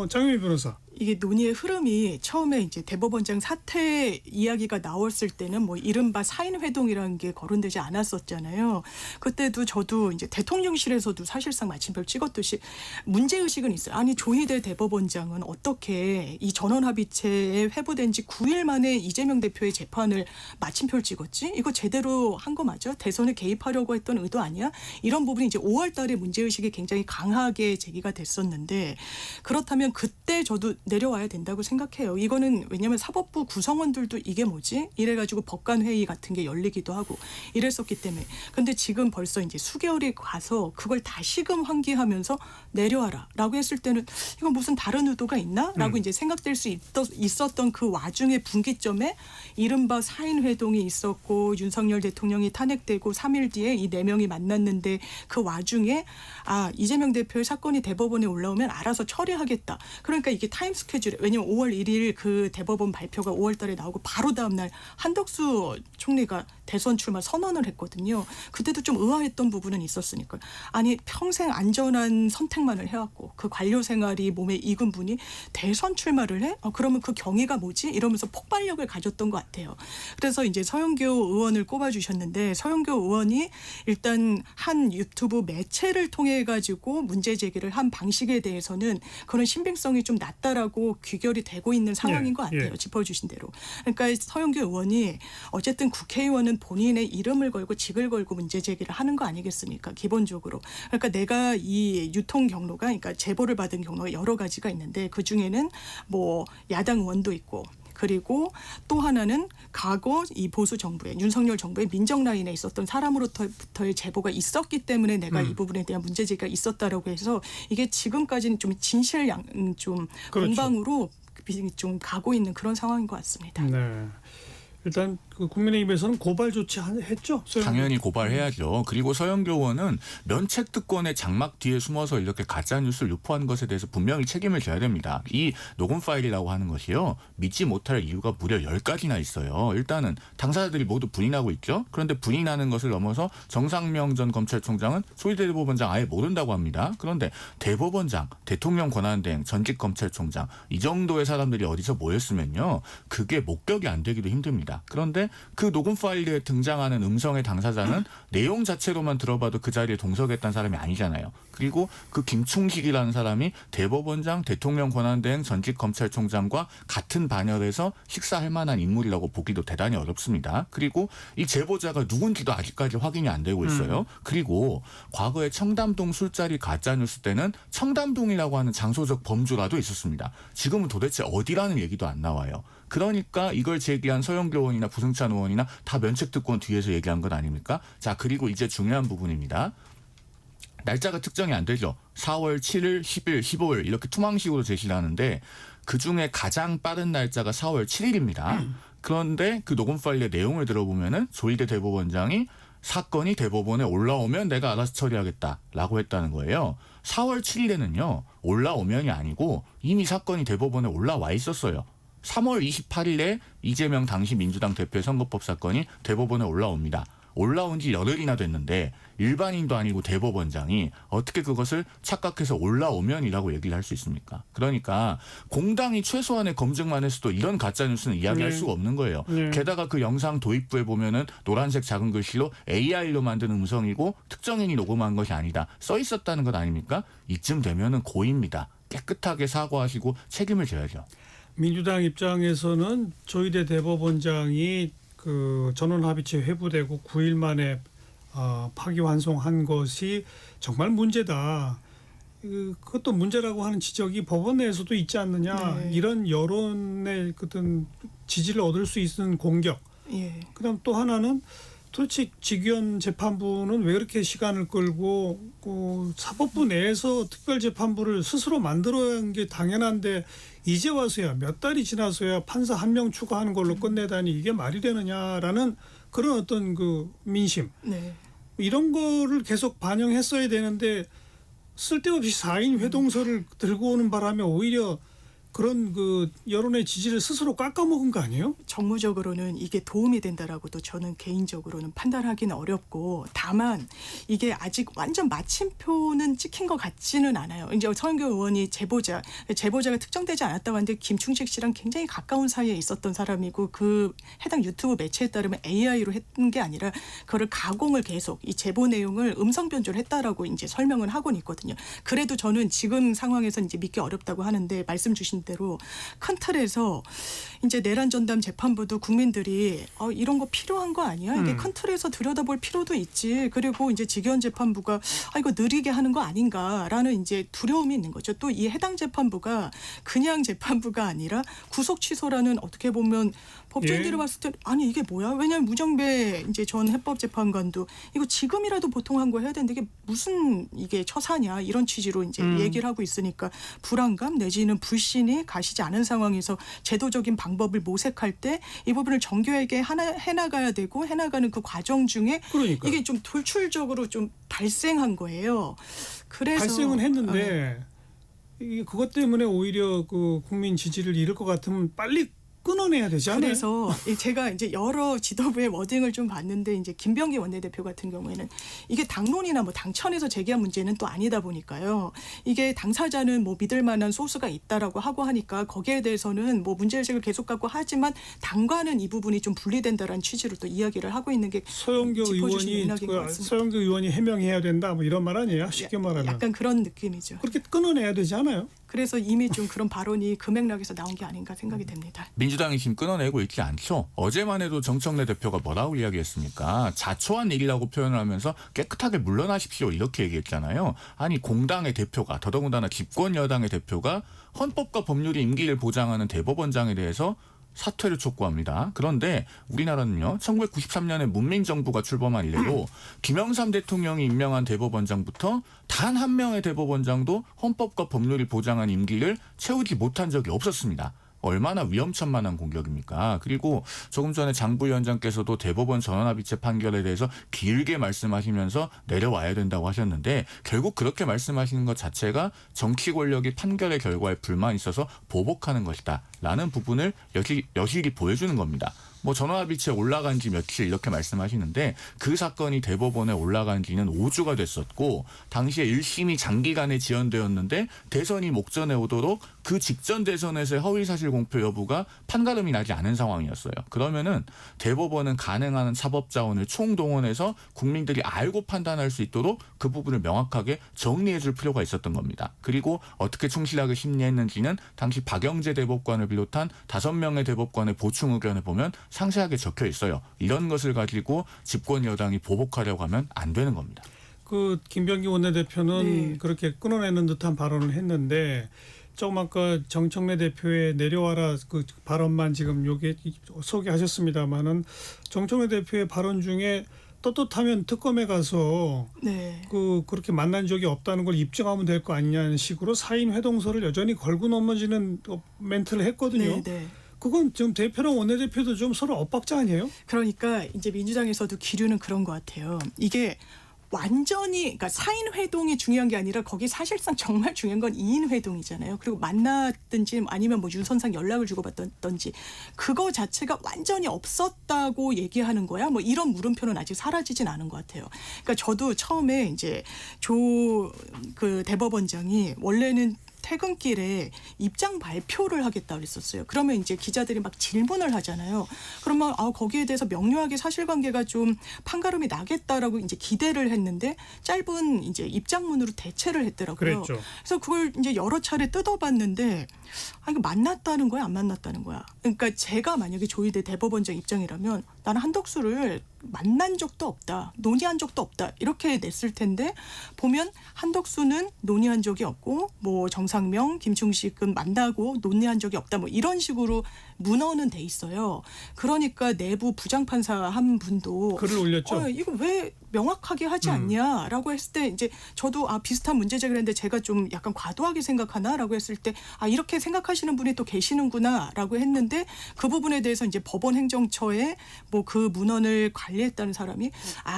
장유미 변호사. 이게 논의의 흐름이 처음에 이제 대법원장 사퇴 이야기가 나왔을 때는 뭐 이른바 사인회동이라는 게 거론되지 않았었잖아요. 그때도 저도 이제 대통령실에서도 사실상 마침표를 찍었듯이 문제의식은 있어요. 아니 조희대 대법원장은 어떻게 이 전원합의체에 회부된 지 9일 만에 이재명 대표의 재판을 마침표를 찍었지? 이거 제대로 한 거 맞아? 대선에 개입하려고 했던 의도 아니야? 이런 부분이 이제 5월 달에 문제의식이 굉장히 강하게 제기가 됐었는데 그렇다면 그때 저도 내려와야 된다고 생각해요. 이거는 왜냐하면 사법부 구성원들도 이게 뭐지? 이래가지고 법관회의 같은 게 열리기도 하고 이랬었기 때문에. 근데 지금 벌써 이제 수개월이 가서 그걸 다시금 환기하면서 내려와라 라고 했을 때는 이건 무슨 다른 의도가 있나? 라고 이제 생각될 수 있었던 그 와중에 분기점에 이른바 사인회동이 있었고 윤석열 대통령이 탄핵되고 3일 뒤에 이 4명이 만났는데 그 와중에 이재명 대표의 사건이 대법원에 올라오면 알아서 처리하겠다. 그러니까 이게 타임 스케줄에, 왜냐면 5월 1일 그 대법원 발표가 5월 달에 나오고 바로 다음 날 한덕수 총리가 대선 출마 선언을 했거든요. 그때도 좀 의아했던 부분은 있었으니까. 아니 평생 안전한 선택만을 해왔고 그 관료 생활이 몸에 익은 분이 대선 출마를 해? 그러면 그 경위가 뭐지? 이러면서 폭발력을 가졌던 것 같아요. 그래서 이제 서영교 의원을 꼽아주셨는데 서영교 의원이 일단 한 유튜브 매체를 통해 가지고 문제 제기를 한 방식에 대해서는 그런 신빙성이 좀 낮다라고 귀결이 되고 있는 상황인 것 같아요. 짚어주신 대로. 그러니까 서영교 의원이 어쨌든 국회의원은 본인의 이름을 걸고 직을 걸고 문제 제기를 하는 거 아니겠습니까? 기본적으로. 그러니까 내가 이 유통 경로가, 그러니까 제보를 받은 경로가 여러 가지가 있는데 그 중에는 뭐 야당 의원도 있고 그리고 또 하나는 과거 이 보수 정부의 윤석열 정부의 민정 라인에 있었던 사람으로부터의 제보가 있었기 때문에 내가 이 부분에 대한 문제 제기가 있었다라고 해서 이게 지금까지는 좀 좀 그렇죠. 공방으로 좀 가고 있는 그런 상황인 것 같습니다. 네. 일단 그 국민의힘에서는 고발 조치했죠. 당연히 고발해야죠. 그리고 서영교 의원은 면책특권의 장막 뒤에 숨어서 이렇게 가짜뉴스를 유포한 것에 대해서 분명히 책임을 져야 됩니다. 이 녹음 파일이라고 하는 것이요. 믿지 못할 이유가 무려 10가지나 있어요. 일단은 당사자들이 모두 부인하고 있죠. 그런데 부인하는 것을 넘어서 정상명 전 검찰총장은 조희대 대법원장 아예 모른다고 합니다. 그런데 대법원장, 대통령 권한대행, 전직 검찰총장 이 정도의 사람들이 어디서 모였으면요. 그게 목격이 안 되기도 힘듭니다. 그런데 그 녹음 파일에 등장하는 음성의 당사자는 내용 자체로만 들어봐도 그 자리에 동석했던 사람이 아니잖아요. 그리고 그 김충식이라는 사람이 대법원장, 대통령 권한대행, 전직 검찰총장과 같은 반열에서 식사할 만한 인물이라고 보기도 대단히 어렵습니다. 그리고 이 제보자가 누군지도 아직까지 확인이 안 되고 있어요. 그리고 과거에 청담동 술자리 가짜뉴스 때는 청담동이라고 하는 장소적 범주라도 있었습니다. 지금은 도대체 어디라는 얘기도 안 나와요. 그러니까 이걸 제기한 서영교 의원이나 부승찬 의원이나 다 면책특권 뒤에서 얘기한 것 아닙니까? 자, 그리고 이제 중요한 부분입니다. 날짜가 특정이 안 되죠. 4월 7일, 10일, 15일 이렇게 투망식으로 제시를 하는데 그중에 가장 빠른 날짜가 4월 7일입니다. 그런데 그 녹음 파일의 내용을 들어보면은 조희대 대법원장이 사건이 대법원에 올라오면 내가 알아서 처리하겠다라고 했다는 거예요. 4월 7일에는요. 올라오면이 아니고 이미 사건이 대법원에 올라와 있었어요. 3월 28일에 이재명 당시 민주당 대표의 선거법 사건이 대법원에 올라옵니다. 올라온 지 열흘이나 됐는데 일반인도 아니고 대법원장이 어떻게 그것을 착각해서 올라오면이라고 얘기를 할 수 있습니까? 그러니까 공당이 최소한의 검증만 했어도 이런 가짜뉴스는 이야기할 네. 수가 없는 거예요. 네. 게다가 그 영상 도입부에 보면은 노란색 작은 글씨로 AI로 만든 음성이고 특정인이 녹음한 것이 아니다. 써 있었다는 것 아닙니까? 이쯤 되면은 고의입니다. 깨끗하게 사과하시고 책임을 져야죠. 민주당 입장에서는 조희대 대법원장이 그 전원합의체 회부되고 9일 만에 파기환송한 것이 정말 문제다. 그것도 문제라고 하는 지적이 법원 내에서도 있지 않느냐. 네. 이런 여론의 어떤 지지를 얻을 수 있는 공격. 예. 그다음 또 하나는 도대체 직위원 재판부는 왜 그렇게 시간을 끌고 사법부 내에서 특별재판부를 스스로 만들어야 하는 게 당연한데 이제 와서야 몇 달이 지나서야 판사 한 명 추가하는 걸로 끝내다니 이게 말이 되느냐라는 그런 어떤 그 민심 네. 이런 거를 계속 반영했어야 되는데 쓸데없이 4인 회동서를 들고 오는 바람에 오히려 그런 그 여론의 지지를 스스로 깎아먹은 거 아니에요? 정무적으로는 이게 도움이 된다라고도 저는 개인적으로는 판단하기는 어렵고 다만 이게 아직 완전 마침표는 찍힌 것 같지는 않아요. 이제 서영교 의원이 제보자가 특정되지 않았다고 하는데 김충식 씨랑 굉장히 가까운 사이에 있었던 사람이고 그 해당 유튜브 매체에 따르면 AI로 했던 게 아니라 그거를 가공을 계속 이 제보 내용을 음성 변조를 했다라고 이제 설명을 하고는 있거든요. 그래도 저는 지금 상황에서 이제 믿기 어렵다고 하는데 말씀 주신 대로 큰 틀에서 이제 내란 전담 재판부도 국민들이 이런 거 필요한 거 아니야? 이게 큰 틀에서 들여다볼 필요도 있지. 그리고 이제 직위원 재판부가 이거 느리게 하는 거 아닌가라는 이제 두려움이 있는 거죠. 또 이 해당 재판부가 그냥 재판부가 아니라 구속 취소라는 어떻게 보면 법조인들이 예. 봤을 때 아니 이게 뭐야? 왜냐하면 무정배 이제 전 해법재판관도 이거 지금이라도 보통 한 거 해야 되는데 이게 무슨 이게 처사냐 이런 취지로 이제 얘기를 하고 있으니까 불안감 내지는 불신이 가시지 않은 상황에서 제도적인 방법을 모색할 때 이 부분을 정교하게 해나가야 되고 해나가는 그 과정 중에 그러니까. 이게 좀 돌출적으로 좀 발생한 거예요. 그래서 발생은 했는데 이게 그것 때문에 오히려 그 국민 지지를 잃을 것 같으면 빨리 끊어내야 되지 않아요? 그래서 제가 이제 여러 지도부의 워딩을 좀 봤는데 이제 김병기 원내대표 같은 경우에는 이게 당론이나 뭐 당천에서 제기한 문제는 또 아니다 보니까요. 이게 당사자는 뭐 믿을 만한 소스가 있다라고 하고 하니까 거기에 대해서는 뭐 문제의식을 계속 갖고 하지만 당과는 이 부분이 좀 분리된다라는 취지로 또 이야기를 하고 있는 게 서영교 짚어주신 의원이 맥락인 것 같습니다. 서영교 의원이 해명해야 된다 뭐 이런 말 아니에요? 쉽게 말하면 약간 그런 느낌이죠. 그렇게 끊어내야 되지 않아요? 그래서 이미 좀 그런 발언이 그 맥락에서 나온 게 아닌가 생각이 됩니다. 민주당이 지금 끊어내고 있지 않죠. 어제만 해도 정청래 대표가 뭐라고 이야기했습니까? 자초한 일이라고 표현을 하면서 깨끗하게 물러나십시오 이렇게 얘기했잖아요. 아니 공당의 대표가 더더군다나 집권 여당의 대표가 헌법과 법률이 임기를 보장하는 대법원장에 대해서 사퇴를 촉구합니다. 그런데 우리나라는요. 1993년에 문민정부가 출범한 이래로 김영삼 대통령이 임명한 대법원장부터 단 한 명의 대법원장도 헌법과 법률이 보장한 임기를 채우지 못한 적이 없었습니다. 얼마나 위험천만한 공격입니까? 그리고 조금 전에 장 부위원장께서도 대법원 전원합의체 판결에 대해서 길게 말씀하시면서 내려와야 된다고 하셨는데 결국 그렇게 말씀하시는 것 자체가 정치 권력이 판결의 결과에 불만이 있어서 보복하는 것이다 라는 부분을 여실히 보여주는 겁니다. 뭐 전원합의체 올라간 지 며칠 이렇게 말씀하시는데 그 사건이 대법원에 올라간 지는 5주가 됐었고 당시에 1심이 장기간에 지연되었는데 대선이 목전에 오도록 그 직전 대선에서의 허위사실 공표 여부가 판가름이 나지 않은 상황이었어요. 그러면은 대법원은 가능한 사법자원을 총동원해서 국민들이 알고 판단할 수 있도록 그 부분을 명확하게 정리해 줄 필요가 있었던 겁니다. 그리고 어떻게 충실하게 심리했는지는 당시 박영재 대법관을 비롯한 5명의 대법관의 보충 의견에 보면 상세하게 적혀 있어요. 이런 것을 가지고 집권 여당이 보복하려고 하면 안 되는 겁니다. 그 김병기 원내대표는 네. 그렇게 끊어내는 듯한 발언을 했는데 조금 아까 정청래 대표의 내려와라 그 발언만 지금 요게 소개하셨습니다마는 정청래 대표의 발언 중에 떳떳하면 특검에 가서 네. 그렇게 만난 적이 없다는 걸 입증하면 될 거 아니냐는 식으로 사인 회동서를 여전히 걸고 넘어지는 멘트를 했거든요. 네. 그건 지금 대표랑 원내대표도 좀 서로 엇박자 아니에요? 그러니까 이제 민주당에서도 기류는 그런 것 같아요. 이게 완전히 그러니까 사인 회동이 중요한 게 아니라 거기 사실상 정말 중요한 건 2인 회동이잖아요. 그리고 만났든지 아니면 뭐 유선상 연락을 주고받던지 그거 자체가 완전히 없었다고 얘기하는 거야. 뭐 이런 물음표는 아직 사라지진 않은 것 같아요. 그러니까 저도 처음에 이제 그 대법원장이 원래는 퇴근길에 입장 발표를 하겠다고 그랬었어요. 그러면 이제 기자들이 막 질문을 하잖아요. 그러면 거기에 대해서 명료하게 사실관계가 좀 판가름이 나겠다라고 이제 기대를 했는데 짧은 이제 입장문으로 대체를 했더라고요. 그랬죠. 그래서 그걸 이제 여러 차례 뜯어봤는데 이거 만났다는 거야, 안 만났다는 거야. 그러니까 제가 만약에 조희대 대법원장 입장이라면 나는 한덕수를 만난 적도 없다, 논의한 적도 없다 이렇게 냈을 텐데 보면 한덕수는 논의한 적이 없고 뭐 정상명, 김충식은 만나고 논의한 적이 없다 뭐 이런 식으로 문헌은 돼 있어요. 그러니까 내부 부장판사 한 분도 글을 올렸죠. 이거 왜 명확하게 하지 않냐라고 했을 때 이제 저도 비슷한 문제 제기를 했는데 제가 좀 약간 과도하게 생각하나라고 했을 때 이렇게 생각하시는 분이 또 계시는구나라고 했는데 그 부분에 대해서 이제 법원 행정처에 뭐 그 문헌을 관리했다는 사람이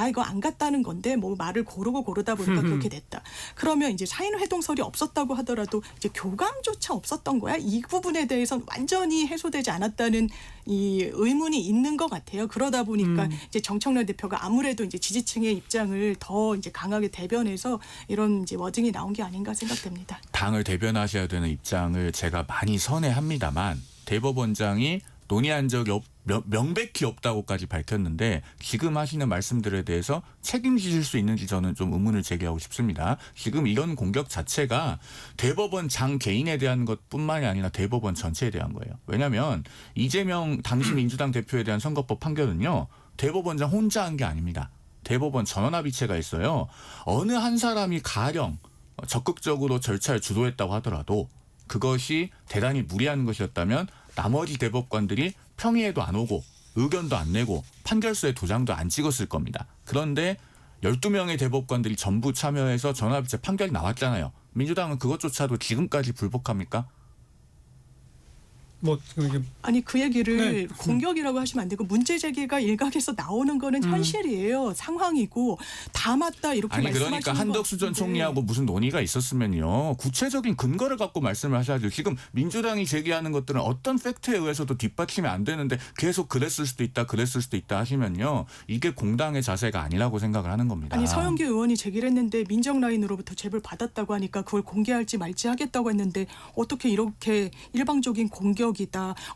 이거 안 갔다는 건데 뭐 말을 고르다 보니까 그렇게 됐다. 그러면 이제 사인 회동설이 없었다고 하더라도 이제 교감조차 없었던 거야. 이 부분에 대해서는 완전히 해소되지 않았다는 이 의문이 있는 것 같아요. 그러다 보니까 이제 정청래 대표가 아무래도 이제 지지층의 입장을 더 이제 강하게 대변해서 이런 이제 워딩이 나온 게 아닌가 생각됩니다. 당을 대변하셔야 되는 입장을 제가 많이 선회합니다만 대법원장이 논의한 적이 명백히 없다고까지 밝혔는데 지금 하시는 말씀들에 대해서 책임지실 수 있는지 저는 좀 의문을 제기하고 싶습니다. 지금 이런 공격 자체가 대법원장 개인에 대한 것뿐만이 아니라 대법원 전체에 대한 거예요. 왜냐하면 이재명 당시 민주당 대표에 대한 선거법 판결은요. 대법원장 혼자 한 게 아닙니다. 대법원 전원합의체가 있어요. 어느 한 사람이 가령 적극적으로 절차를 주도했다고 하더라도 그것이 대단히 무리한 것이었다면 나머지 대법관들이 평의에도 안 오고 의견도 안 내고 판결서에 도장도 안 찍었을 겁니다. 그런데 12명의 대법관들이 전부 참여해서 전원합의체 판결이 나왔잖아요. 민주당은 그것조차도 지금까지 불복합니까? 뭐 이게 아니 그 얘기를 네. 공격이라고 하시면 안 되고 문제 제기가 일각에서 나오는 거는 현실이에요. 상황이고 다 맞다 이렇게 아니 말씀하시는 그러니까 한덕수 전 총리하고 무슨 논의가 있었으면요. 구체적인 근거를 갖고 말씀을 하셔야죠. 지금 민주당이 제기하는 것들은 어떤 팩트에 의해서도 뒷받침이 안 되는데 계속 그랬을 수도 있다 하시면요. 이게 공당의 자세가 아니라고 생각을 하는 겁니다. 아니 서영교 의원이 제기를 했는데 민정 라인으로부터 제보를 받았다고 하니까 그걸 공개할지 말지 하겠다고 했는데 어떻게 이렇게 일방적인 공격이다.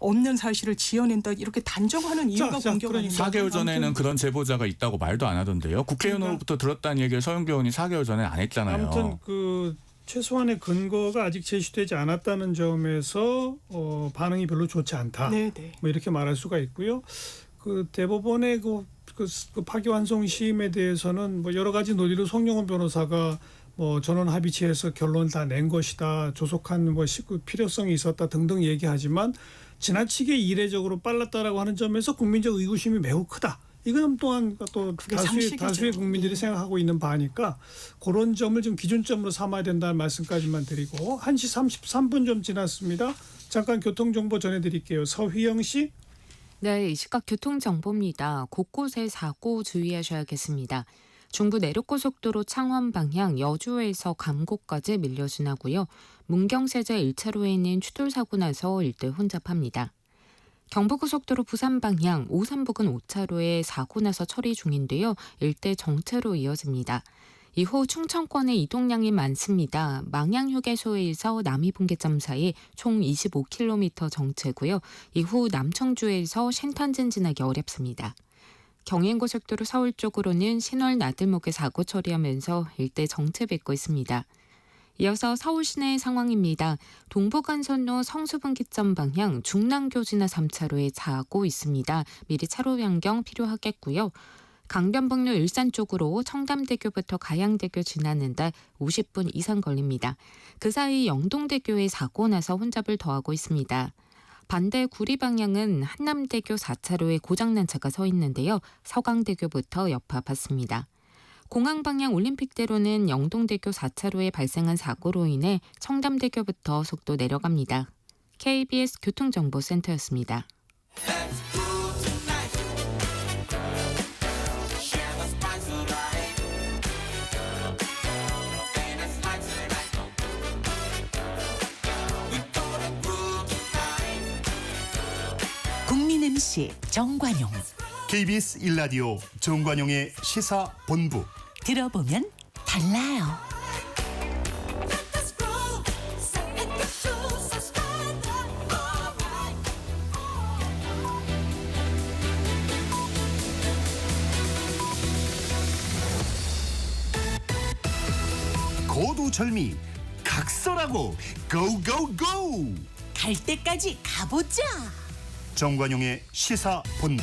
없는 사실을 지어낸다. 이렇게 단정하는 이유가 공격 아닙니까? 4개월 전에는 그런 제보자가 있다고 말도 안 하던데요. 국회의원으로부터 들었다는 얘기를 서영교 의원이 4개월 전에 안 했잖아요. 아무튼 그 최소한의 근거가 아직 제시되지 않았다는 점에서 반응이 별로 좋지 않다. 네네. 뭐 이렇게 말할 수가 있고요. 그 대법원의 그 파기환송 시임에 대해서는 뭐 여러 가지 논리로 송영원 변호사가 뭐 전원 합의체에서 결론 다 낸 것이다, 조속한 뭐 필요성이 있었다 등등 얘기하지만 지나치게 이례적으로 빨랐다라고 하는 점에서 국민적 의구심이 매우 크다. 이건 또한 또 다수의 국민들이 생각하고 있는 바니까 그런 점을 좀 기준점으로 삼아야 된다는 말씀까지만 드리고 1시 33분 좀 지났습니다. 잠깐 교통정보 전해드릴게요. 서휘영 씨. 네, 이 시각 교통정보입니다. 곳곳에 사고 주의하셔야겠습니다. 중부 내륙고속도로 창원 방향 여주에서 감곡까지 밀려 지나고요. 문경세제 1차로에 있는 추돌사고 나서 일대 혼잡합니다. 경부고속도로 부산 방향 오산 부근 5차로에 사고 나서 처리 중인데요. 일대 정체로 이어집니다. 이후 충청권의 이동량이 많습니다. 망양휴게소에서 남이분기점 사이 총 25km 정체고요. 이후 남청주에서 신탄진 지나기 어렵습니다. 경인고속도로 서울 쪽으로는 신월 나들목에 사고 처리하면서 일대 정체 뵙고 있습니다. 이어서 서울 시내 상황입니다. 동부간선로 성수분기점 방향 중랑교 지나 3차로에 사고 있습니다. 미리 차로 변경 필요하겠고요. 강변북로 일산 쪽으로 청담대교부터 가양대교 지나는데 50분 이상 걸립니다. 그 사이 영동대교에 사고 나서 혼잡을 더하고 있습니다. 반대 구리 방향은 한남대교 4차로에 고장난 차가 서 있는데요. 서강대교부터 여파 받습니다. 공항 방향 올림픽대로는 영동대교 4차로에 발생한 사고로 인해 청담대교부터 속도 내려갑니다. KBS 교통정보센터였습니다. 국민 MC 정관용. KBS 1라디오 정관용의 시사본부. 들어보면 달라요. 고두절미 각설하고 고고고. 갈 때까지 가보자. 정관용의 시사본부.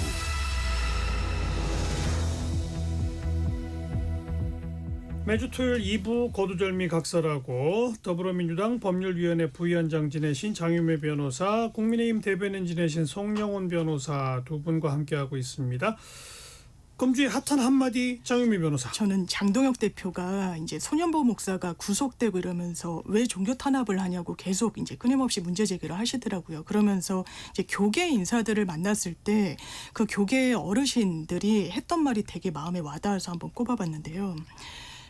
매주 토요일 2부 거두절미 각설하고 더불어민주당 법률위원회 부위원장 지내신 장유매 변호사, 국민의힘 대변인 지내신 송영훈 변호사 두 분과 함께하고 있습니다. 금주의 핫한 한마디 장유매 변호사. 저는 장동혁 대표가 이제 소년보 목사가 구속되고 이러면서 왜 종교 탄압을 하냐고 계속 이제 끊임없이 문제 제기를 하시더라고요. 그러면서 이제 교계 인사들을 만났을 때 그 교계 어르신들이 했던 말이 되게 마음에 와닿아서 한번 꼽아봤는데요.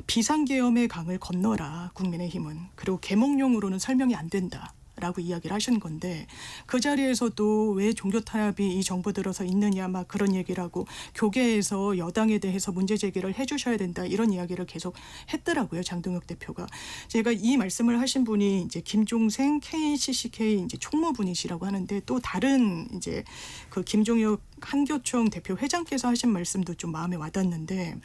비상계엄의 강을 건너라 국민의힘은. 그리고 계몽용으로는 설명이 안 된다. 라고 이야기를 하신 건데 그 자리에서도 왜 종교 탄압이 이 정부 들어서 있느냐 막 그런 얘기를 하고 교계에서 여당에 대해서 문제 제기를 해주셔야 된다 이런 이야기를 계속 했더라고요. 장동혁 대표가. 제가 이 말씀을 하신 분이 이제 김종생 KCCK 이제 총무분이시라고 하는데 또 다른 이제 그 김종혁 한교총 대표 회장께서 하신 말씀도 좀 마음에 와닿는데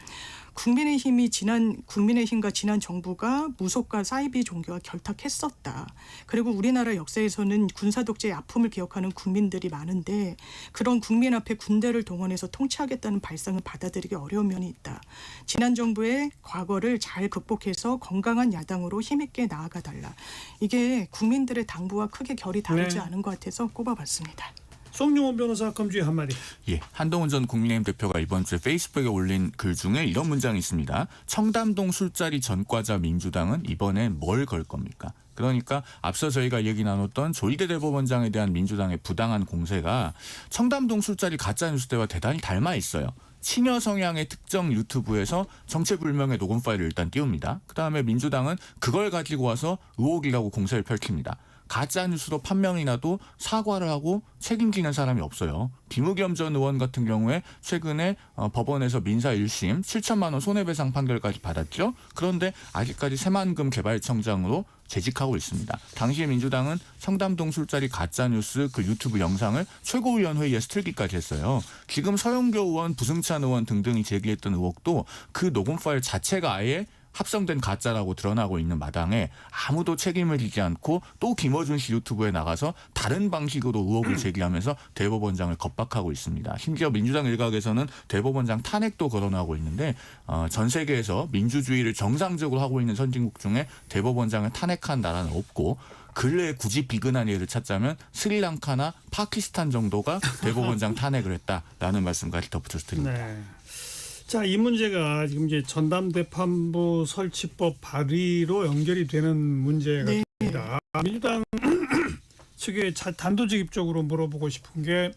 국민의힘과 지난 정부가 무속과 사이비 종교와 결탁했었다. 그리고 우리나라 역사에서는 군사 독재의 아픔을 기억하는 국민들이 많은데 그런 국민 앞에 군대를 동원해서 통치하겠다는 발상을 받아들이기 어려운 면이 있다. 지난 정부의 과거를 잘 극복해서 건강한 야당으로 힘있게 나아가 달라. 이게 국민들의 당부와 크게 결이 다르지 않은 것 같아서 꼽아봤습니다. 송영훈 변호사 금주의 한마디. 예, 한동훈 전 국민의힘 대표가 이번 주에 페이스북에 올린 글 중에 이런 문장이 있습니다. 청담동 술자리 전과자 민주당은 이번엔 뭘 걸 겁니까? 그러니까 앞서 저희가 얘기 나눴던 조희대 대법원장에 대한 민주당의 부당한 공세가 청담동 술자리 가짜뉴스 때와 대단히 닮아 있어요. 친여 성향의 특정 유튜브에서 정체불명의 녹음 파일을 일단 띄웁니다. 그다음에 민주당은 그걸 가지고 와서 의혹이라고 공세를 펼칩니다. 가짜뉴스로 판명이 나도 사과를 하고 책임지는 사람이 없어요. 김의겸 전 의원 같은 경우에 최근에 법원에서 민사 1심 7천만 원 손해배상 판결까지 받았죠. 그런데 아직까지 새만금 개발청장으로 재직하고 있습니다. 당시에 민주당은 청담동 술자리 가짜뉴스 그 유튜브 영상을 최고위원회의에서 틀기까지 했어요. 지금 서영교 의원, 부승찬 의원 등등이 제기했던 의혹도 그 녹음 파일 자체가 아예 합성된 가짜라고 드러나고 있는 마당에 아무도 책임을 지지 않고 또 김어준 씨 유튜브에 나가서 다른 방식으로 의혹을 제기하면서 대법원장을 겁박하고 있습니다. 심지어 민주당 일각에서는 대법원장 탄핵도 거론하고 있는데 전 세계에서 민주주의를 정상적으로 하고 있는 선진국 중에 대법원장을 탄핵한 나라는 없고 근래에 굳이 비근한 예를 찾자면 스리랑카나 파키스탄 정도가 대법원장 탄핵을 했다라는 말씀까지 덧붙여서 드립니다. 네. 자, 이 문제가 지금 이제 전담대판부 설치법 발의로 연결이 되는 문제가 됩니다. 민주당 측에 단도직입적으로 물어보고 싶은 게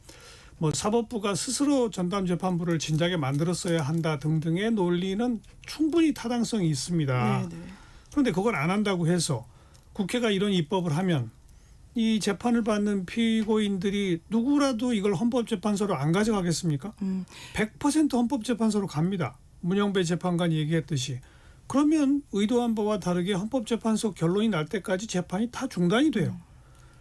뭐 사법부가 스스로 전담재판부를 진작에 만들었어야 한다 등등의 논리는 충분히 타당성이 있습니다. 그런데 그걸 안 한다고 해서 국회가 이런 입법을 하면 이 재판을 받는 피고인들이 누구라도 이걸 헌법재판소로 안 가져가겠습니까? 100% 헌법재판소로 갑니다. 문영배 재판관이 얘기했듯이. 그러면 의도한 바와 다르게 헌법재판소 결론이 날 때까지 재판이 다 중단이 돼요.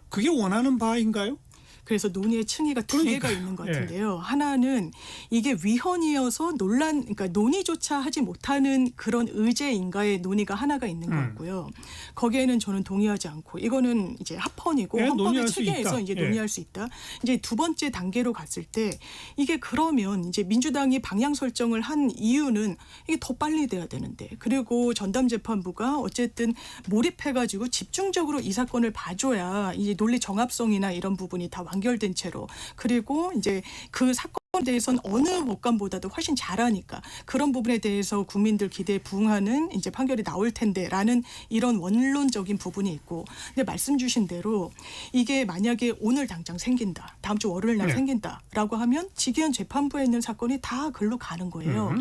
그게 원하는 바인가요? 그래서 논의의 층위가 두 개가 있는 것 같은데요. 하나는 이게 위헌이어서 그러니까 논의조차 하지 못하는 그런 의제인가의 논의가 하나가 있는 것 같고요. 거기에는 저는 동의하지 않고 이거는 이제 합헌이고 헌법의 체계에서 이제 논의할 수 있다. 이제 두 번째 단계로 갔을 때 이게 그러면 이제 민주당이 방향 설정을 한 이유는 이게 더 빨리 돼야 되는데 그리고 전담재판부가 어쨌든 몰입해가지고 집중적으로 이 사건을 봐줘야 이제 논리 정합성이나 이런 부분이 다 완결된 채로 그리고 이제 그 사건 사건에 대해서는 어느 법관보다도 훨씬 잘하니까 그런 부분에 대해서 국민들 기대에 부응하는 이제 판결이 나올 텐데라는 이런 원론적인 부분이 있고, 근데 말씀 주신 대로 이게 만약에 오늘 당장 생긴다, 다음 주 월요일 날 네. 생긴다라고 하면 직위원 재판부에 있는 사건이 다 글로 가는 거예요.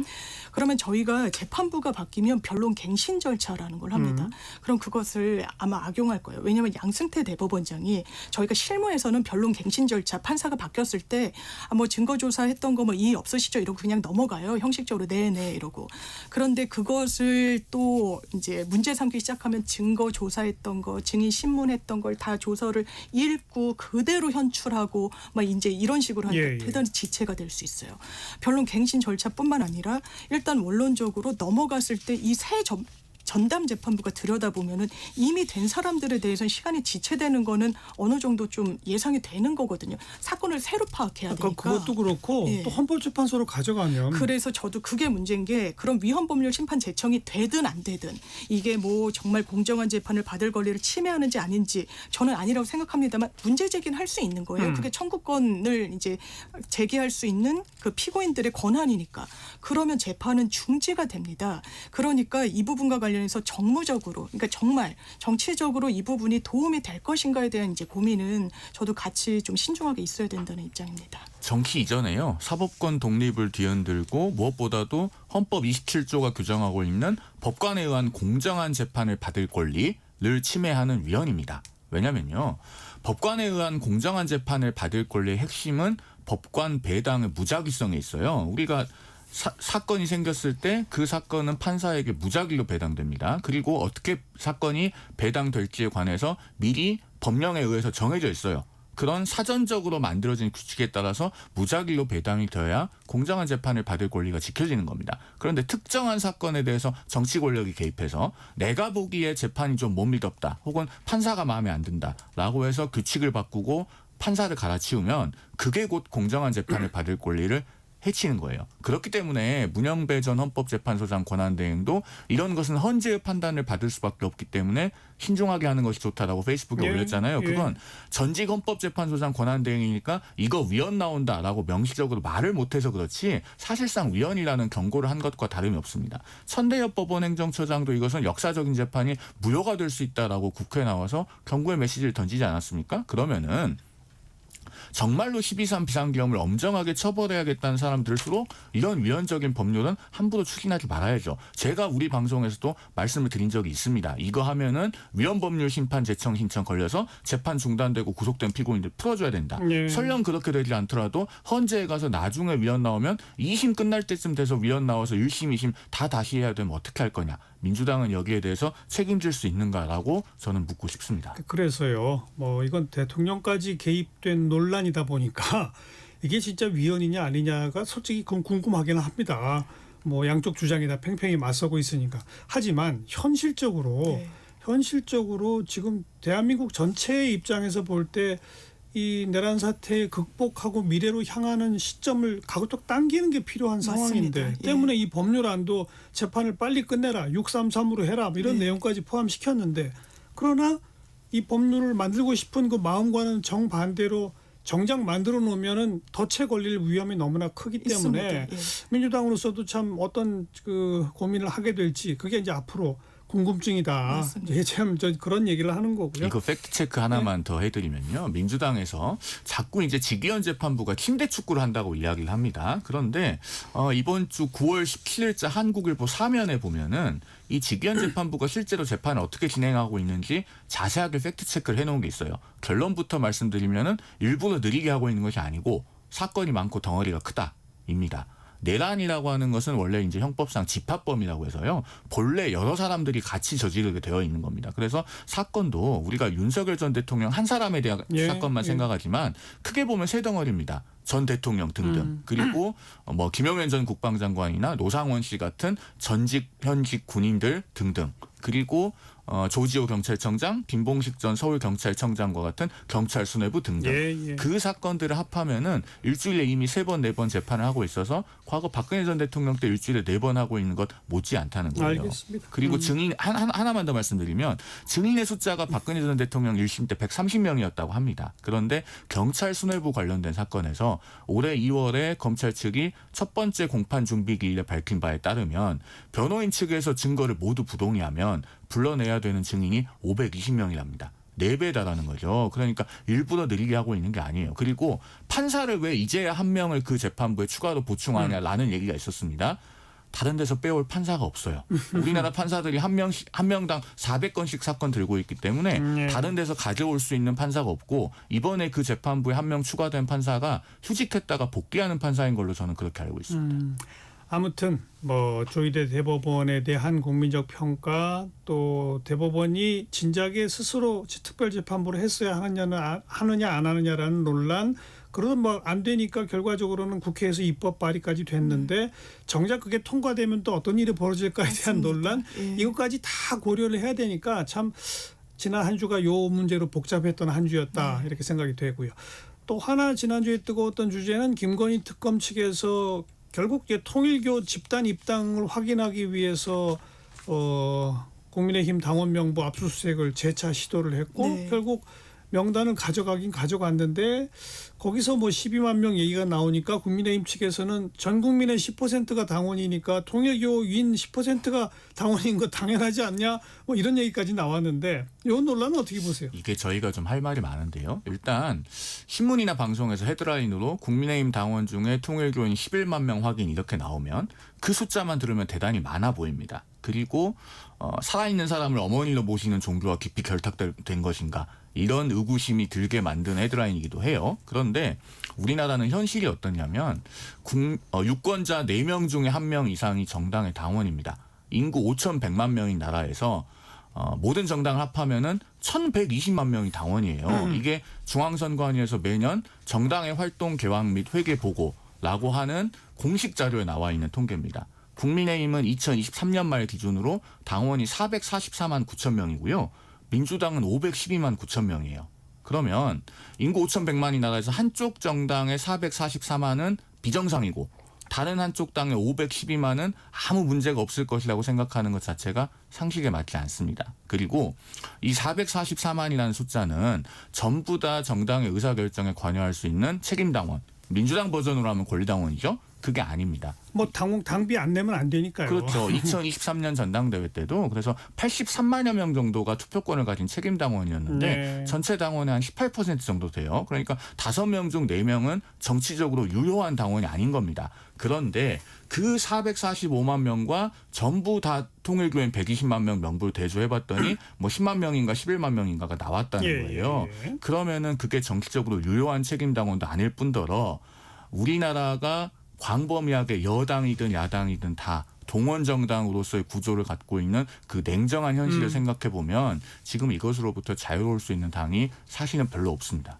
그러면 저희가 재판부가 바뀌면 변론 갱신 절차라는 걸 합니다. 그럼 그것을 아마 악용할 거예요. 왜냐하면 양승태 대법원장이 저희가 실무에서는 변론 갱신 절차 판사가 바뀌었을 때 뭐 증거 조사했던 거 뭐 이의 없으시죠 이러고 그냥 넘어가요. 형식적으로 네네 이러고. 그런데 그것을 또 이제 문제 삼기 시작하면 증거 조사했던 거, 증인 신문했던 걸 다 조서를 읽고 그대로 현출하고 막 이제 이런 식으로 하니까 예. 대단히 지체가 될 수 있어요. 변론 갱신 절차뿐만 아니라 일단 원론적으로 넘어갔을 때 이 새 전담 재판부가 들여다보면은 이미 된 사람들에 대해서는 시간이 지체되는 거는 어느 정도 좀 예상이 되는 거거든요. 사건을 새로 파악해야 되니까. 그것도 그렇고 예. 또 헌법재판소로 가져가면 그래서 저도 그게 문제인 게 그런 위헌법률 심판 제청이 되든 안 되든 이게 뭐 정말 공정한 재판을 받을 권리를 침해하는지 아닌지 저는 아니라고 생각합니다만 문제 제기는 할 수 있는 거예요. 그게 청구권을 이제 제기할 수 있는 그 피고인들의 권한이니까. 그러면 재판은 중지가 됩니다. 그러니까 이 부분과 관련해서 정무적으로, 그러니까 정말 정치적으로 이 부분이 도움이 될 것인가에 대한 이제 고민은 저도 같이 좀 신중하게 있어야 된다는 입장입니다. 정치 이전에요. 사법권 독립을 뒤흔들고 무엇보다도 헌법 27조가 규정하고 있는 법관에 의한 공정한 재판을 받을 권리를 침해하는 위헌입니다. 왜냐면요. 법관에 의한 공정한 재판을 받을 권리의 핵심은 법관 배당의 무작위성에 있어요. 우리가 사건이 생겼을 때 그 사건은 판사에게 무작위로 배당됩니다. 그리고 어떻게 사건이 배당될지에 관해서 미리 법령에 의해서 정해져 있어요. 그런 사전적으로 만들어진 규칙에 따라서 무작위로 배당이 되어야 공정한 재판을 받을 권리가 지켜지는 겁니다. 그런데 특정한 사건에 대해서 정치 권력이 개입해서 내가 보기에 재판이 좀 못 믿었다 혹은 판사가 마음에 안 든다라고 해서 규칙을 바꾸고 판사를 갈아치우면 그게 곧 공정한 재판을 받을 권리를 해치는 거예요. 그렇기 때문에 문영배 전 헌법재판소장 권한대행도 이런 것은 헌재의 판단을 받을 수밖에 없기 때문에 신중하게 하는 것이 좋다라고 페이스북에 예, 올렸잖아요. 예. 그건 전직 헌법재판소장 권한대행이니까 이거 위헌 나온다라고 명시적으로 말을 못해서 그렇지 사실상 위헌이라는 경고를 한 것과 다름이 없습니다. 천대엽 법원행정처장도 이것은 역사적인 재판이 무효가 될 수 있다라고 국회에 나와서 경고의 메시지를 던지지 않았습니까? 그러면은 정말로 12.3 비상계엄을 엄정하게 처벌해야겠다는 사람들일수록 이런 위헌적인 법률은 함부로 추진하지 말아야죠. 제가 우리 방송에서도 말씀을 드린 적이 있습니다. 이거 하면은 위헌법률 심판 재청 신청 걸려서 재판 중단되고 구속된 피고인들 풀어줘야 된다. 예. 설령 그렇게 되지 않더라도 헌재에 가서 나중에 위헌 나오면 2심 끝날 때쯤 돼서 위헌 나와서 1심, 2심 다 다시 해야 되면 어떻게 할 거냐. 민주당은 여기에 대해서 책임질 수 있는가라고 저는 묻고 싶습니다. 그래서요. 뭐 이건 대통령까지 개입된 논란이다 보니까 이게 진짜 위헌이냐 아니냐가 솔직히 그건 궁금하기는 합니다. 뭐 양쪽 주장이 다 팽팽히 맞서고 있으니까. 하지만 현실적으로 지금 대한민국 전체의 입장에서 볼 때 이 내란 사태 극복하고 미래로 향하는 시점을 가급적 당기는 게 필요한 상황인데 맞습니다. 예. 때문에 이 법률안도 재판을 빨리 끝내라 633으로 해라 이런 내용까지 포함시켰는데 그러나 이 법률을 만들고 싶은 그 마음과는 정반대로 정작 만들어 놓으면은 덧체 걸릴 위험이 너무나 크기 때문에 있습니다. 예. 민주당으로서도 참 어떤 그 고민을 하게 될지 그게 이제 앞으로 궁금증이다. 맞습니다. 이제 참 그런 얘기를 하는 거고요. 이거 팩트 체크 하나만 더 해드리면요. 민주당에서 자꾸 이제 직위원 재판부가 침대 축구를 한다고 이야기를 합니다. 그런데 이번 주 9월 17일자 한국일보 사면에 보면은 이 직위원 재판부가 실제로 재판을 어떻게 진행하고 있는지 자세하게 팩트 체크를 해놓은 게 있어요. 결론부터 말씀드리면은 일부러 느리게 하고 있는 것이 아니고 사건이 많고 덩어리가 크다입니다. 내란이라고 하는 것은 원래 이제 형법상 집합범이라고 해서요. 본래 여러 사람들이 같이 저지르게 되어 있는 겁니다. 그래서 사건도 우리가 윤석열 전 대통령 한 사람에 대한 사건만 생각하지만 크게 보면 세 덩어리입니다. 전 대통령 등등 그리고 뭐 김영현 전 국방장관이나 노상원 씨 같은 전직 현직 군인들 등등 그리고 조지호 경찰청장, 김봉식 전 서울경찰청장과 같은 경찰 수뇌부 등등 그 사건들을 합하면은 일주일에 이미 3번, 4번 재판을 하고 있어서 과거 박근혜 전 대통령 때 일주일에 4번 하고 있는 것 못지 않다는 거예요. 알겠습니다. 그리고 증인 하나만 더 말씀드리면 증인의 숫자가 박근혜 전 대통령 1심 때 130명이었다고 합니다. 그런데 경찰 수뇌부 관련된 사건에서 있는데요. 올해 2월에 검찰 측이 첫 번째 공판 준비 기일에 밝힌 바에 따르면 변호인 측에서 증거를 모두 부동의하면 불러내야 되는 증인이 520명이랍니다. 4배 달하는 거죠. 그러니까 일부러 느리게 하고 있는 게 아니에요. 그리고 판사를 왜 이제야 한 명을 그 재판부에 추가로 보충하냐라는 얘기가 있었습니다. 다른 데서 빼올 판사가 없어요. 우리나라 판사들이 한 명당 400건씩 사건 들고 있기 때문에 다른 데서 가져올 수 있는 판사가 없고 이번에 그 재판부에 한 명 추가된 판사가 휴직했다가 복귀하는 판사인 걸로 저는 그렇게 알고 있습니다. 아무튼 뭐 조희대 대법원에 대한 국민적 평가 또 대법원이 진작에 스스로 특별재판부를 했어야 하느냐 안 하느냐라는 논란 그러면 뭐 안 되니까 결과적으로는 국회에서 입법 발의까지 됐는데 정작 그게 통과되면 또 어떤 일이 벌어질까에 대한 논란 이것까지 다 고려를 해야 되니까 참 지난 한 주가 요 문제로 복잡했던 한 주였다 이렇게 생각이 되고요. 또 하나 지난주에 뜨거웠던 주제는 김건희 특검 측에서 결국 이제 통일교 집단 입당을 확인하기 위해서 국민의힘 당원 명부 압수수색을 재차 시도를 했고 결국 명단을 가져가긴 가져갔는데 거기서 뭐 12만 명 얘기가 나오니까 국민의힘 측에서는 전 국민의 10%가 당원이니까 통일교인 10%가 당원인 거 당연하지 않냐 뭐 이런 얘기까지 나왔는데 이 논란은 어떻게 보세요? 이게 저희가 좀 할 말이 많은데요. 일단 신문이나 방송에서 헤드라인으로 국민의힘 당원 중에 통일교인 11만 명 확인 이렇게 나오면 그 숫자만 들으면 대단히 많아 보입니다. 그리고 살아있는 사람을 어머니로 모시는 종교와 깊이 결탁된 것인가 이런 의구심이 들게 만든 헤드라인이기도 해요. 그런데 우리나라는 현실이 어떠냐면 유권자 4명 중에 1명 이상이 정당의 당원입니다. 인구 5,100만 명인 나라에서 모든 정당을 합하면은 1,120만 명이 당원이에요. 이게 중앙선관위에서 매년 정당의 활동 개화 및 회계 보고라고 하는 공식 자료에 나와 있는 통계입니다. 국민의힘은 2023년 말 기준으로 당원이 444만 9천 명이고요. 민주당은 512만 9천 명이에요. 그러면 인구 5,100만이 나라에서 한쪽 정당의 444만은 비정상이고 다른 한쪽 당의 512만은 아무 문제가 없을 것이라고 생각하는 것 자체가 상식에 맞지 않습니다. 그리고 이 444만이라는 숫자는 전부 다 정당의 의사결정에 관여할 수 있는 책임당원, 민주당 버전으로 하면 권리당원이죠. 그게 아닙니다. 뭐 당비 안 내면 안 되니까요. 그렇죠. 2023년 전당대회 때도 그래서 83만여 명 정도가 투표권을 가진 책임당원이었는데 전체 당원의 한 18% 정도 돼요. 그러니까 5명 중 4명은 정치적으로 유효한 당원이 아닌 겁니다. 그런데 그 445만 명과 전부 다 통일교인 120만 명 명부를 대조해봤더니 뭐 10만 명인가 11만 명인가가 나왔다는 거예요. 그러면은 그게 정치적으로 유효한 책임당원도 아닐 뿐더러 우리나라가 광범위하게 여당이든 야당이든 다 동원정당으로서의 구조를 갖고 있는 그 냉정한 현실을 생각해 보면 지금 이것으로부터 자유로울 수 있는 당이 사실은 별로 없습니다.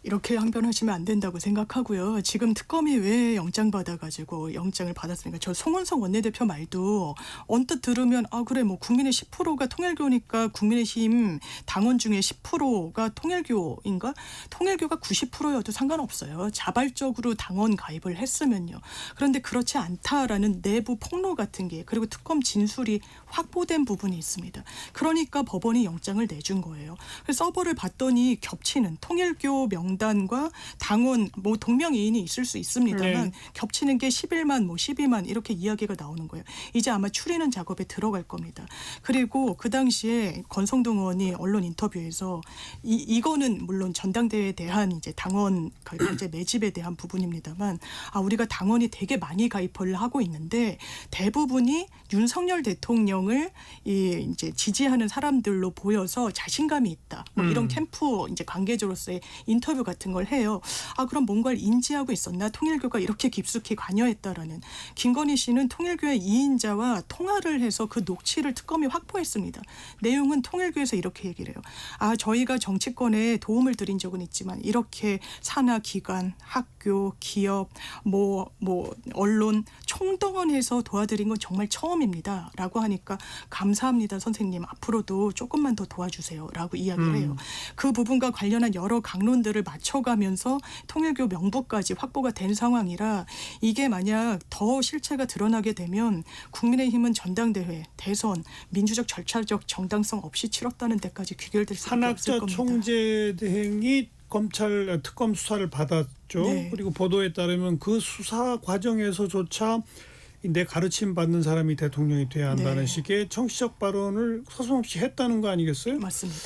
이렇게 항변하시면 안 된다고 생각하고요. 지금 특검이 왜 영장 받아가지고 영장을 받았습니까? 저 송원석 원내대표 말도 언뜻 들으면 아 그래 뭐 국민의 10%가 통일교니까 국민의힘 당원 중에 10%가 통일교인가? 통일교가 90%여도 상관없어요. 자발적으로 당원 가입을 했으면요. 그런데 그렇지 않다라는 내부 폭로 같은 게 그리고 특검 진술이 확보된 부분이 있습니다. 그러니까 법원이 영장을 내준 거예요. 그래서 서버를 봤더니 겹치는 통일교 명단과 당원 뭐 동명이인이 있을 수 있습니다만 겹치는 게 11만 뭐 12만 이렇게 이야기가 나오는 거예요. 이제 아마 추리는 작업에 들어갈 겁니다. 그리고 그 당시에 권성동 의원이 언론 인터뷰에서 이거는 물론 전당대회에 대한 이제 당원 이제 매집에 대한 부분입니다만 우리가 당원이 되게 많이 가입을 하고 있는데 대부분이 윤석열 대통령을 이제 지지하는 사람들로 보여서 자신감이 있다. 뭐 이런 캠프 이제 관계자로서의 인터뷰 같은 걸 해요. 그럼 뭔가를 인지하고 있었나? 통일교가 이렇게 깊숙이 관여했다라는. 김건희 씨는 통일교의 2인자와 통화를 해서 그 녹취를 특검이 확보했습니다. 내용은 통일교에서 이렇게 얘기를 해요. 저희가 정치권에 도움을 드린 적은 있지만 이렇게 산하 기관, 학교, 기업, 뭐 언론 총동원해서 도와드린 건 정말 처음입니다. 라고 하니까 감사합니다 선생님. 앞으로도 조금만 더 도와주세요. 라고 이야기를 해요. 그 부분과 관련한 여러 강론들을 맞춰가면서 통일교 명부까지 확보가 된 상황이라 이게 만약 더 실체가 드러나게 되면 국민의힘은 전당대회, 대선, 민주적 절차적 정당성 없이 치렀다는 데까지 귀결될 수밖에 없을 한학자 겁니다. 총재 대행이 검찰 특검 수사를 받았죠. 네. 그리고 보도에 따르면 그 수사 과정에서조차 내 가르침 받는 사람이 대통령이 돼야 한다는 네. 식의 정치적 발언을 서슴없이 했다는 거 아니겠어요? 맞습니다.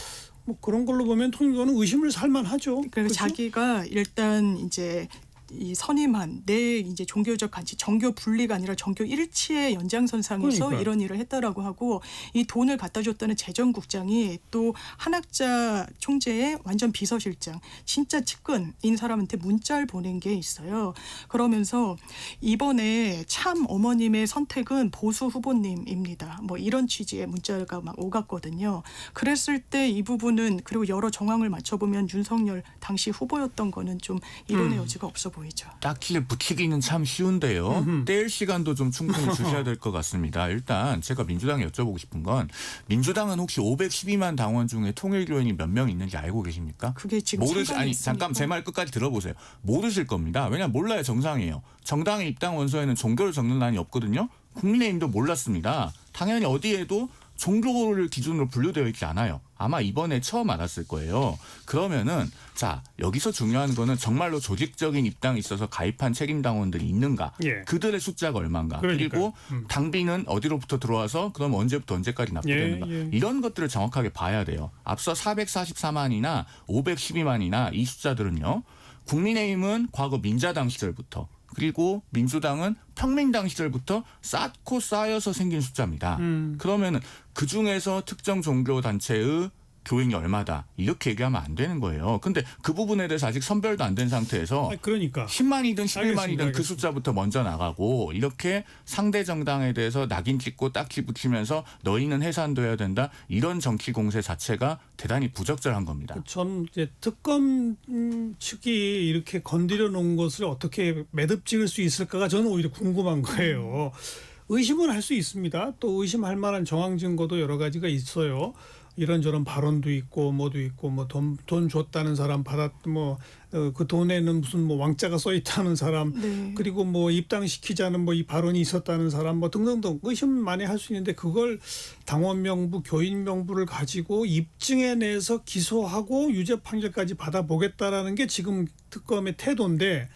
뭐 그런 걸로 보면 통일교는 의심을 살만하죠. 그리고 그렇죠? 자기가 일단 이제 이 선임한 내 이제 종교적 가치, 정교 분리가 아니라 정교 일치의 연장선상에서 그러니까요. 이런 일을 했다라고 하고 이 돈을 갖다 줬다는 재정국장이 또 한학자 총재의 완전 비서실장, 진짜 측근인 사람한테 문자를 보낸 게 있어요. 그러면서 이번에 참 어머님의 선택은 보수 후보님입니다. 뭐 이런 취지의 문자가 막 오갔거든요. 그랬을 때 이 부분은 그리고 여러 정황을 맞춰보면 윤석열 당시 후보였던 거는 좀 이론의 여지가 없어 보이죠. 딱지를 붙이기는 참 쉬운데요. 떼일 시간도 좀 충분히 주셔야 될 것 같습니다. 일단 제가 민주당에 여쭤보고 싶은 건 민주당은 혹시 512만 당원 중에 통일교인이 몇 명 있는지 알고 계십니까? 그게 지금 아니 잠깐 제 말 끝까지 들어보세요. 모르실 겁니다. 왜냐하면 몰라요. 정상이에요. 정당의 입당 원서에는 종교를 적는欄이 없거든요. 국민의힘도 몰랐습니다. 당연히 어디에도 종교를 기준으로 분류되어 있지 않아요. 아마 이번에 처음 알았을 거예요. 그러면은 자 여기서 중요한 거는 정말로 조직적인 입당이 있어서 가입한 책임당원들이 있는가. 예. 그들의 숫자가 얼마인가. 그러니까요. 그리고 당비는 어디로부터 들어와서 그럼 언제부터 언제까지 납부되는가. 예, 예. 이런 것들을 정확하게 봐야 돼요. 앞서 444만이나 512만이나 이 숫자들은요. 국민의힘은 과거 민자당 시절부터 그리고 민주당은 평민당 시절부터 쌓고 쌓여서 생긴 숫자입니다. 그러면은 그 중에서 특정 종교 단체의 교인이 얼마다 이렇게 얘기하면 안 되는 거예요. 근데 그 부분에 대해서 아직 선별도 안 된 상태에서 그러니까 10만이든 11만이든 알겠습니다. 그 숫자부터 먼저 나가고 이렇게 상대 정당에 대해서 낙인 찍고 딱지 붙이면서 너희는 해산돼야 된다. 이런 정치 공세 자체가 대단히 부적절한 겁니다. 전 이제 특검 측이 이렇게 건드려 놓은 것을 어떻게 매듭 지을 수 있을까가 저는 오히려 궁금한 거예요. 의심은 할 수 있습니다. 또 의심할 만한 정황 증거도 여러 가지가 있어요. 이런저런 발언도 있고 뭐도 있고 뭐 돈 줬다는 사람 그 돈에는 무슨 뭐 왕자가 써 있다는 사람 네. 그리고 뭐 입당시키자는 뭐 이 발언이 있었다는 사람 뭐 등등등 의심 많이 할 수 있는데 그걸 당원 명부, 교인 명부를 가지고 입증해내서 기소하고 유죄 판결까지 받아보겠다라는 게 지금 특검의 태도인데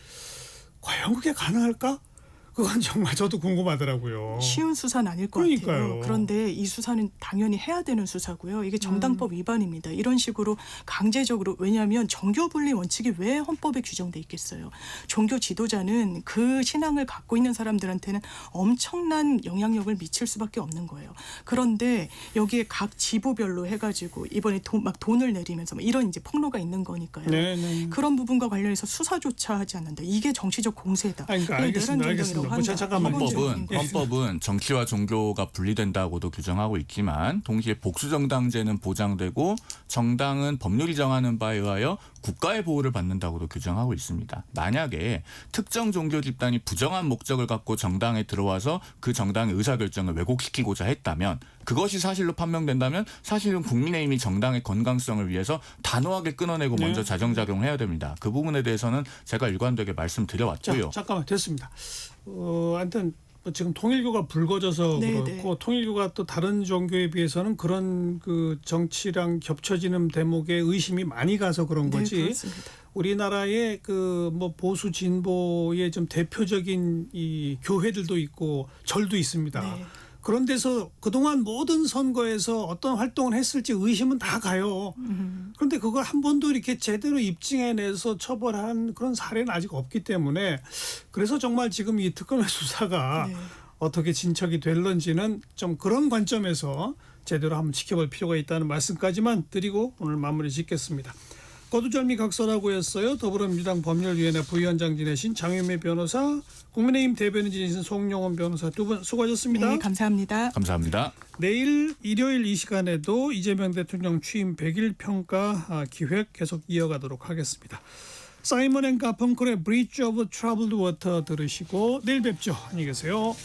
과연 그게 가능할까? 그건 정말 저도 궁금하더라고요. 쉬운 수사는 아닐 것 그러니까요. 같아요. 그런데 이 수사는 당연히 해야 되는 수사고요. 이게 정당법 위반입니다. 이런 식으로 강제적으로 왜냐하면 정교분리 원칙이 왜 헌법에 규정돼 있겠어요. 종교 지도자는 그 신앙을 갖고 있는 사람들한테는 엄청난 영향력을 미칠 수밖에 없는 거예요. 그런데 여기에 각 지부별로 해가지고 이번에 막 돈을 내리면서 막 이런 이제 폭로가 있는 거니까요. 네. 그런 부분과 관련해서 수사조차 하지 않는다. 이게 정치적 공세다. 그러니까 알겠습니다. 뭐 잠깐만. 헌법은 정치와 종교가 분리된다고도 규정하고 있지만 동시에 복수정당제는 보장되고 정당은 법률이 정하는 바에 의하여 국가의 보호를 받는다고도 규정하고 있습니다. 만약에 특정 종교 집단이 부정한 목적을 갖고 정당에 들어와서 그 정당의 의사결정을 왜곡시키고자 했다면 그것이 사실로 판명된다면 사실은 국민의힘이 정당의 건강성을 위해서 단호하게 끊어내고 네. 먼저 자정작용해야 됩니다. 그 부분에 대해서는 제가 일관되게 말씀드려왔고요. 잠깐만 됐습니다. 하여튼 지금 통일교가 불거져서 네, 그렇고 통일교가 또 다른 종교에 비해서는 그런 그 정치랑 겹쳐지는 대목에 의심이 많이 가서 그런 네, 거지. 그렇습니다. 우리나라의 그 뭐 보수 진보의 좀 대표적인 이 교회들도 있고 절도 있습니다. 네. 그런 데서 그동안 모든 선거에서 어떤 활동을 했을지 의심은 다 가요. 그런데 그걸 한 번도 이렇게 제대로 입증해내서 처벌한 그런 사례는 아직 없기 때문에 그래서 정말 지금 이 특검의 수사가 네. 어떻게 진척이 될런지는 좀 그런 관점에서 제대로 한번 지켜볼 필요가 있다는 말씀까지만 드리고 오늘 마무리 짓겠습니다. 거두절미 각서라고 했어요. 더불어민주당 법률위원회 부위원장 지내신 장윤미 변호사, 국민의힘 대변인 지내신 송영원 변호사 두 분 수고하셨습니다. 네, 감사합니다. 감사합니다. 내일 일요일 이 시간에도 이재명 대통령 취임 100일 평가 기획 계속 이어가도록 하겠습니다. 사이먼 앤 가펑클의 Bridge of Troubled Water 들으시고 내일 뵙죠. 안녕히 계세요.